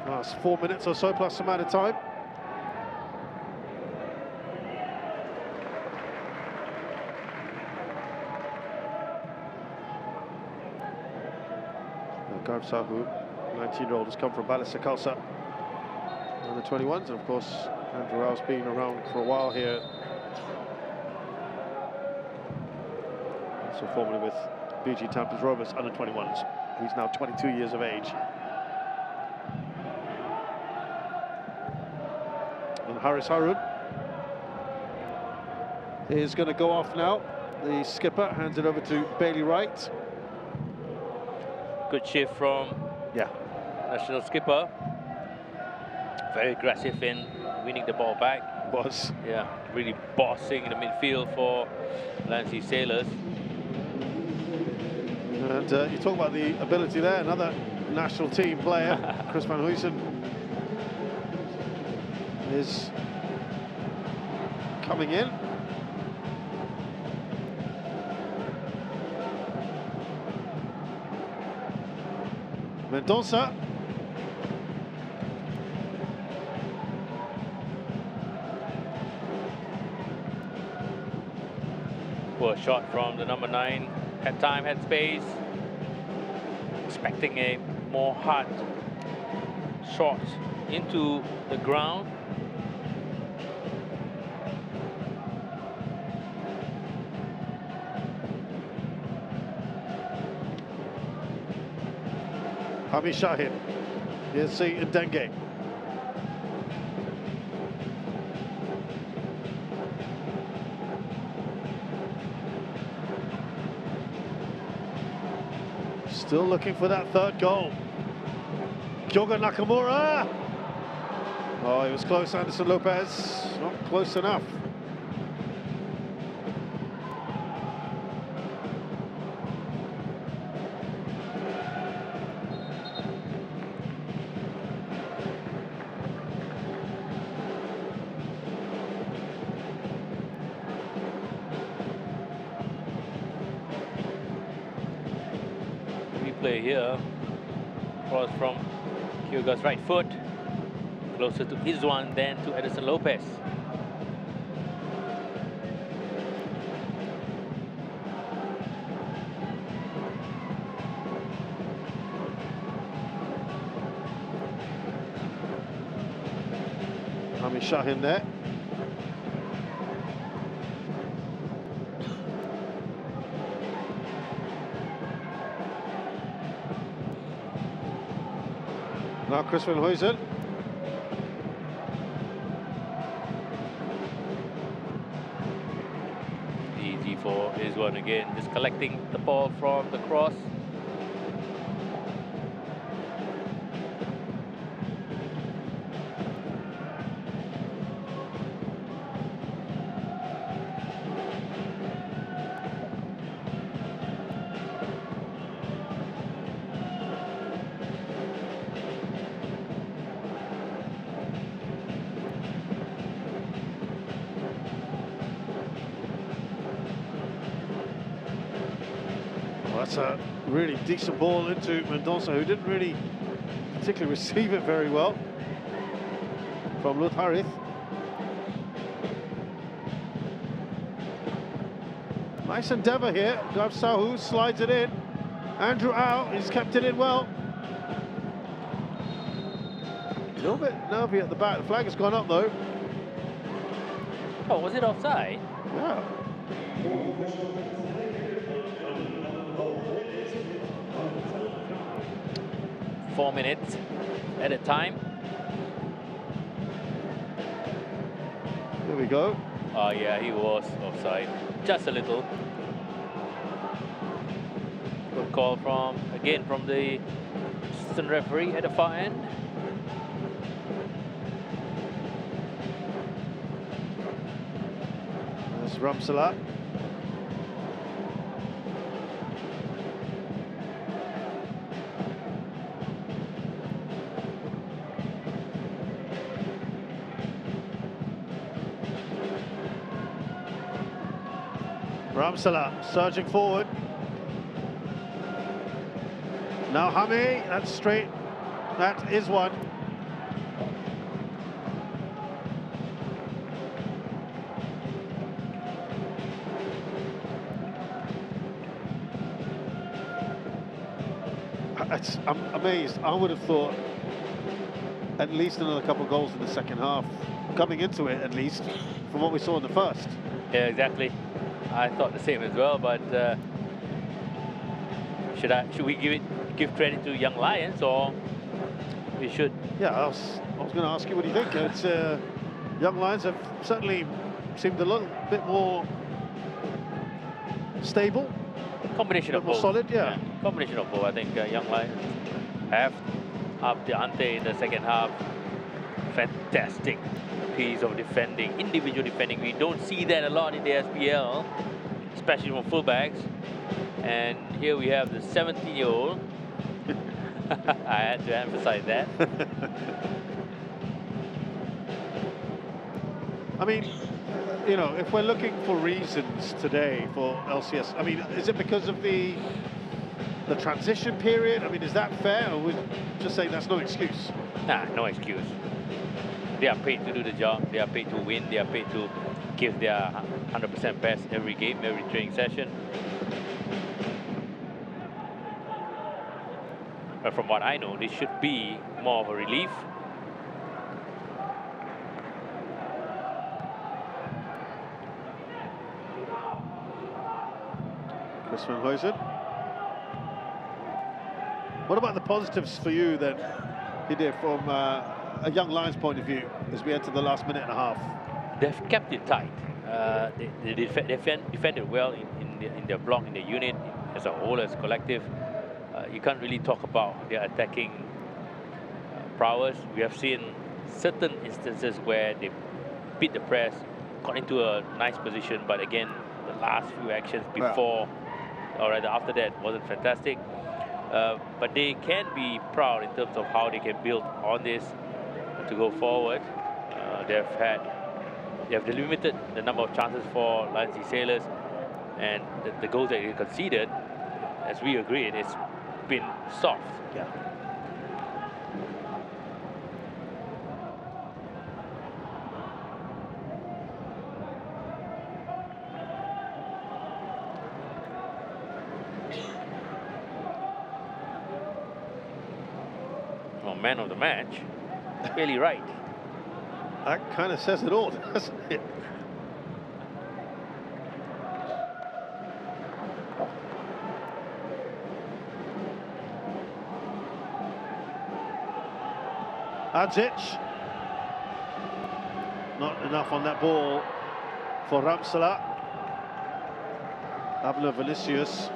Last 4 minutes or so, plus some amount of time. Garb Sahu, 19-year-old, has come from Balasa Khalsa on the 21s, and of course Andrew Rau's been around for a while here. Also formerly with BG Tampers Rovers under 21s. He's now 22 years of age. And Haris Harun is going to go off now. The skipper hands it over to Bailey Wright. Good shift from national skipper. Very aggressive in winning the ball back. Was. Yeah, really bossing the midfield for Lancy Sailors. And you talk about the ability there, another national team player, Chris van Huysen, is coming in. Mendonça. Poor shot from the number 9. Had time, had space. Expecting a more hard shot into the ground. Hami Shahin. Here's C. Ndenge. Still looking for that third goal. Kyoga Nakamura. Oh, he was close, Anderson Lopez. Not close enough. Play here, cross from Kyoga's right foot, closer to Izwan than to Edison Lopez. Hami Shahin there. Now Chris van Huysen. Easy for Izwan again, just collecting the ball from the cross. That's a really decent ball into Mendonça, who didn't really particularly receive it very well from Lut Harith. Nice endeavour here. Gav Sahu slides it in. Andrew Au, he's kept it in well. A little bit nervy at the back. The flag has gone up though. Oh, was it offside? Yeah. 4 minutes at a time. There we go. Oh yeah, he was offside, just a little. Good call from the assistant referee at the far end. There's Ramsala. Ramsala surging forward. Now Hami, that's straight. That is one. I'm amazed. I would have thought at least another couple of goals in the second half, coming into it at least, from what we saw in the first. Yeah, exactly. I thought the same as well, but should we give credit to Young Lions, or we should? Yeah, I was going to ask you, what do you think? It's, Young Lions have certainly seemed a little bit more stable. Combination of both. More solid, yeah. Combination of both. I think Young Lions have upped the ante in the second half. Fantastic piece of defending, individual defending. We don't see that a lot in the SPL. especially from fullbacks. And here we have the 17-year-old. I had to emphasize that. I mean, you know, if we're looking for reasons today for LCS, I mean, is it because of the transition period? I mean, is that fair, or would you just say that's no excuse? Nah, no excuse. They are paid to do the job. They are paid to win. They are paid to give their 100% best every game, every training session. But from what I know, this should be more of a relief. Chris van Huysen. What about the positives for you then, Hidde, from a young Lions point of view, as we enter the last minute and a half? They've kept it tight. They defended well in their block, in their unit, as a whole, as a collective. You can't really talk about their attacking prowess. We have seen certain instances where they beat the press, got into a nice position, but again, the last few actions before, or rather after that, wasn't fantastic. But they can be proud in terms of how they can build on this to go forward. They have limited the number of chances for Lions Sea Sailors, and the goals that they conceded, as we agreed, it's been soft. Yeah. Well, man of the match, Bailey Wright. That kind of says it all, doesn't it? Adzic. Not enough on that ball for Ramsala. Abner Vinicius.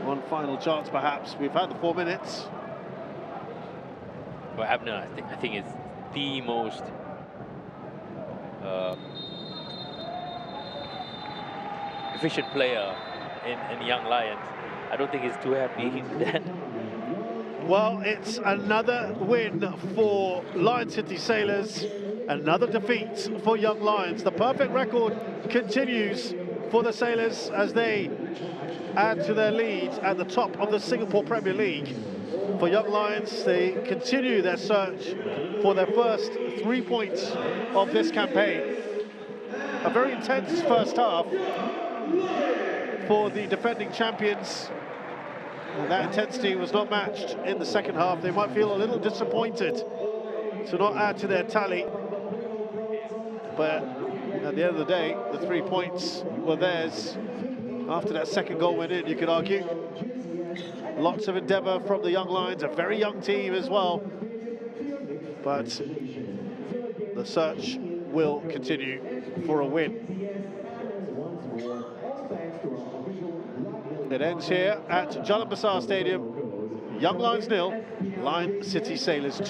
One final chance, perhaps. We've had the 4 minutes. Well, Abner, I think is the most efficient player in Young Lions. I don't think he's too happy with that. Well, it's another win for Lion City Sailors, another defeat for Young Lions. The perfect record continues for the Sailors as they add to their lead at the top of the Singapore Premier League. For Young Lions, they continue their search for their first 3 points of this campaign. A very intense first half for the defending champions. And that intensity was not matched in the second half. They might feel a little disappointed to not add to their tally. But at the end of the day, the 3 points were theirs. After that second goal went in, you could argue. Lots of endeavour from the Young Lions, a very young team as well. But the search will continue for a win. It ends here at Jalan Besar Stadium. Young Lions 0, Lion City Sailors 2.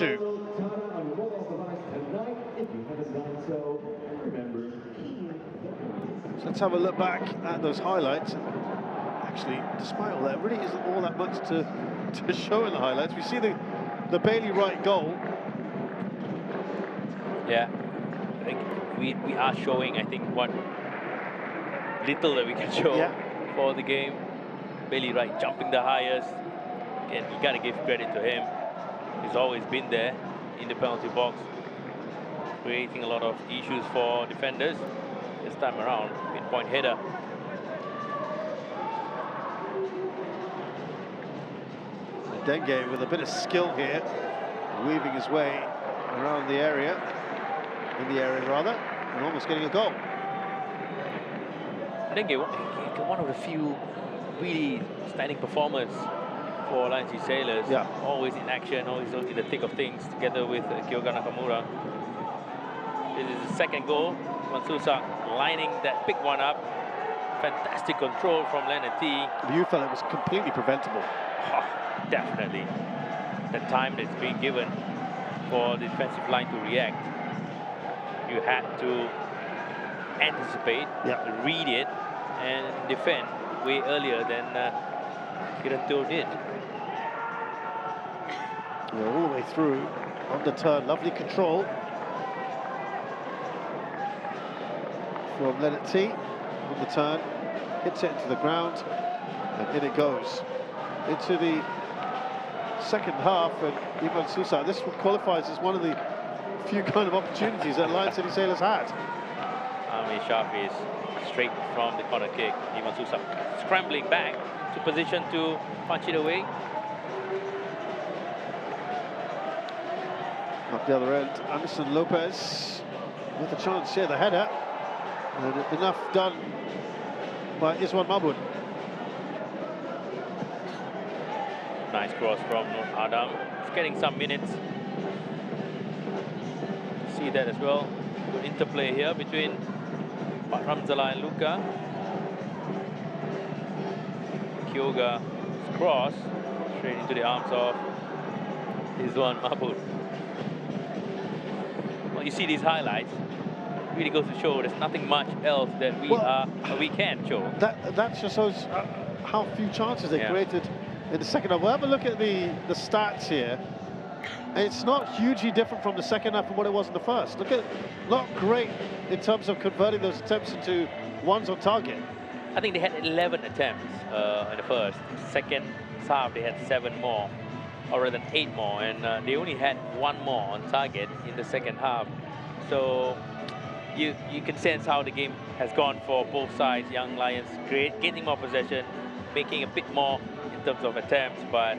So let's have a look back at those highlights. Actually, despite all that, really isn't all that much to show in the highlights. We see the Bailey Wright goal. Yeah, we are showing, I think, what little that we can show for the game. Bailey Wright jumping the highest, and you got to give credit to him. He's always been there in the penalty box, creating a lot of issues for defenders. This time around, pinpoint header. Dengue with a bit of skill here, weaving his way around the area, and almost getting a goal. Dengue, one of the few really standing performers for Lion City Sailors. Yeah. Always in action, always in the thick of things, together with Kyoga Nakamura. This is the second goal. Mansusa lining that big one up. Fantastic control from Leonard T. You felt it was completely preventable. Oh, definitely. The time that's being given for the defensive line to react. You had to anticipate, read it, and defend way earlier than Kiranto did. Yeah, all the way through on the turn, lovely control from Leonard T on the turn, hits it into the ground, and in it goes into the second half. And Ivan Susak, this qualifies as one of the few kind of opportunities that Lion City Sailors had. Ami Shafi is straight from the corner kick. Ivan Susak scrambling back to position to punch it away. Up the other end, Anderson Lopez with a chance here, the header, and enough done by Iswan Mabun. Nice cross from Nur Adam. He's getting some minutes. See that as well. Good interplay here between Pak Ramzala and Luka. Kyoga's cross straight into the arms of Iswan Mabun. Well, you see these highlights, it really goes to show there's nothing much else that we can show. That just shows how few chances they created in the second half. We'll have a look at the stats here. It's not hugely different from the second half from what it was in the first. Look at, not great in terms of converting those attempts into ones on target. I think they had 11 attempts in the first. Second half they had 7 more, or rather than 8 more, and they only had 1 more on target in the second half. So you can sense how the game has gone for both sides. Young Lions gaining more possession, making a bit more in terms of attempts, but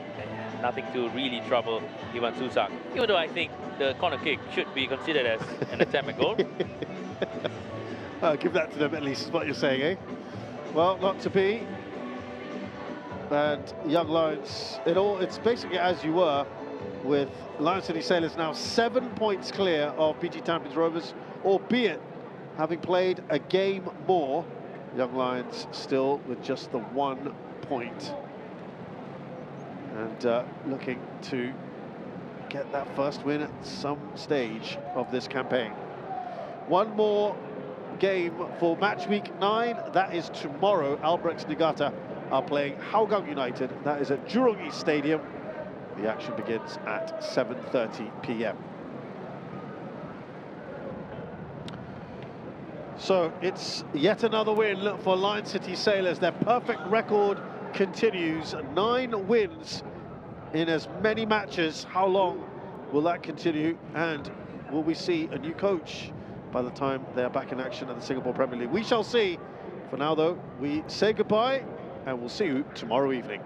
nothing to really trouble Ivan Susak. Even though I think the corner kick should be considered as an attempt at goal. I'll give that to them at least, is what you're saying, eh? Well, not to be. And Young Lions, it's basically as you were, with Lion City Sailors now 7 points clear of BG Tampines Rovers, albeit having played a game more. Young Lions still with just the 1 point. And looking to get that first win at some stage of this campaign. One more game for match week 9. That is tomorrow. Albrechts Niigata are playing Hougang United. That is at Jurong East Stadium. The action begins at 7:30 p.m. So it's yet another win for Lion City Sailors. Their perfect record continues. 9 wins in as many matches. How long will that continue? And will we see a new coach by the time they're back in action at the Singapore Premier League? We shall see. For now, though, we say goodbye, and we'll see you tomorrow evening.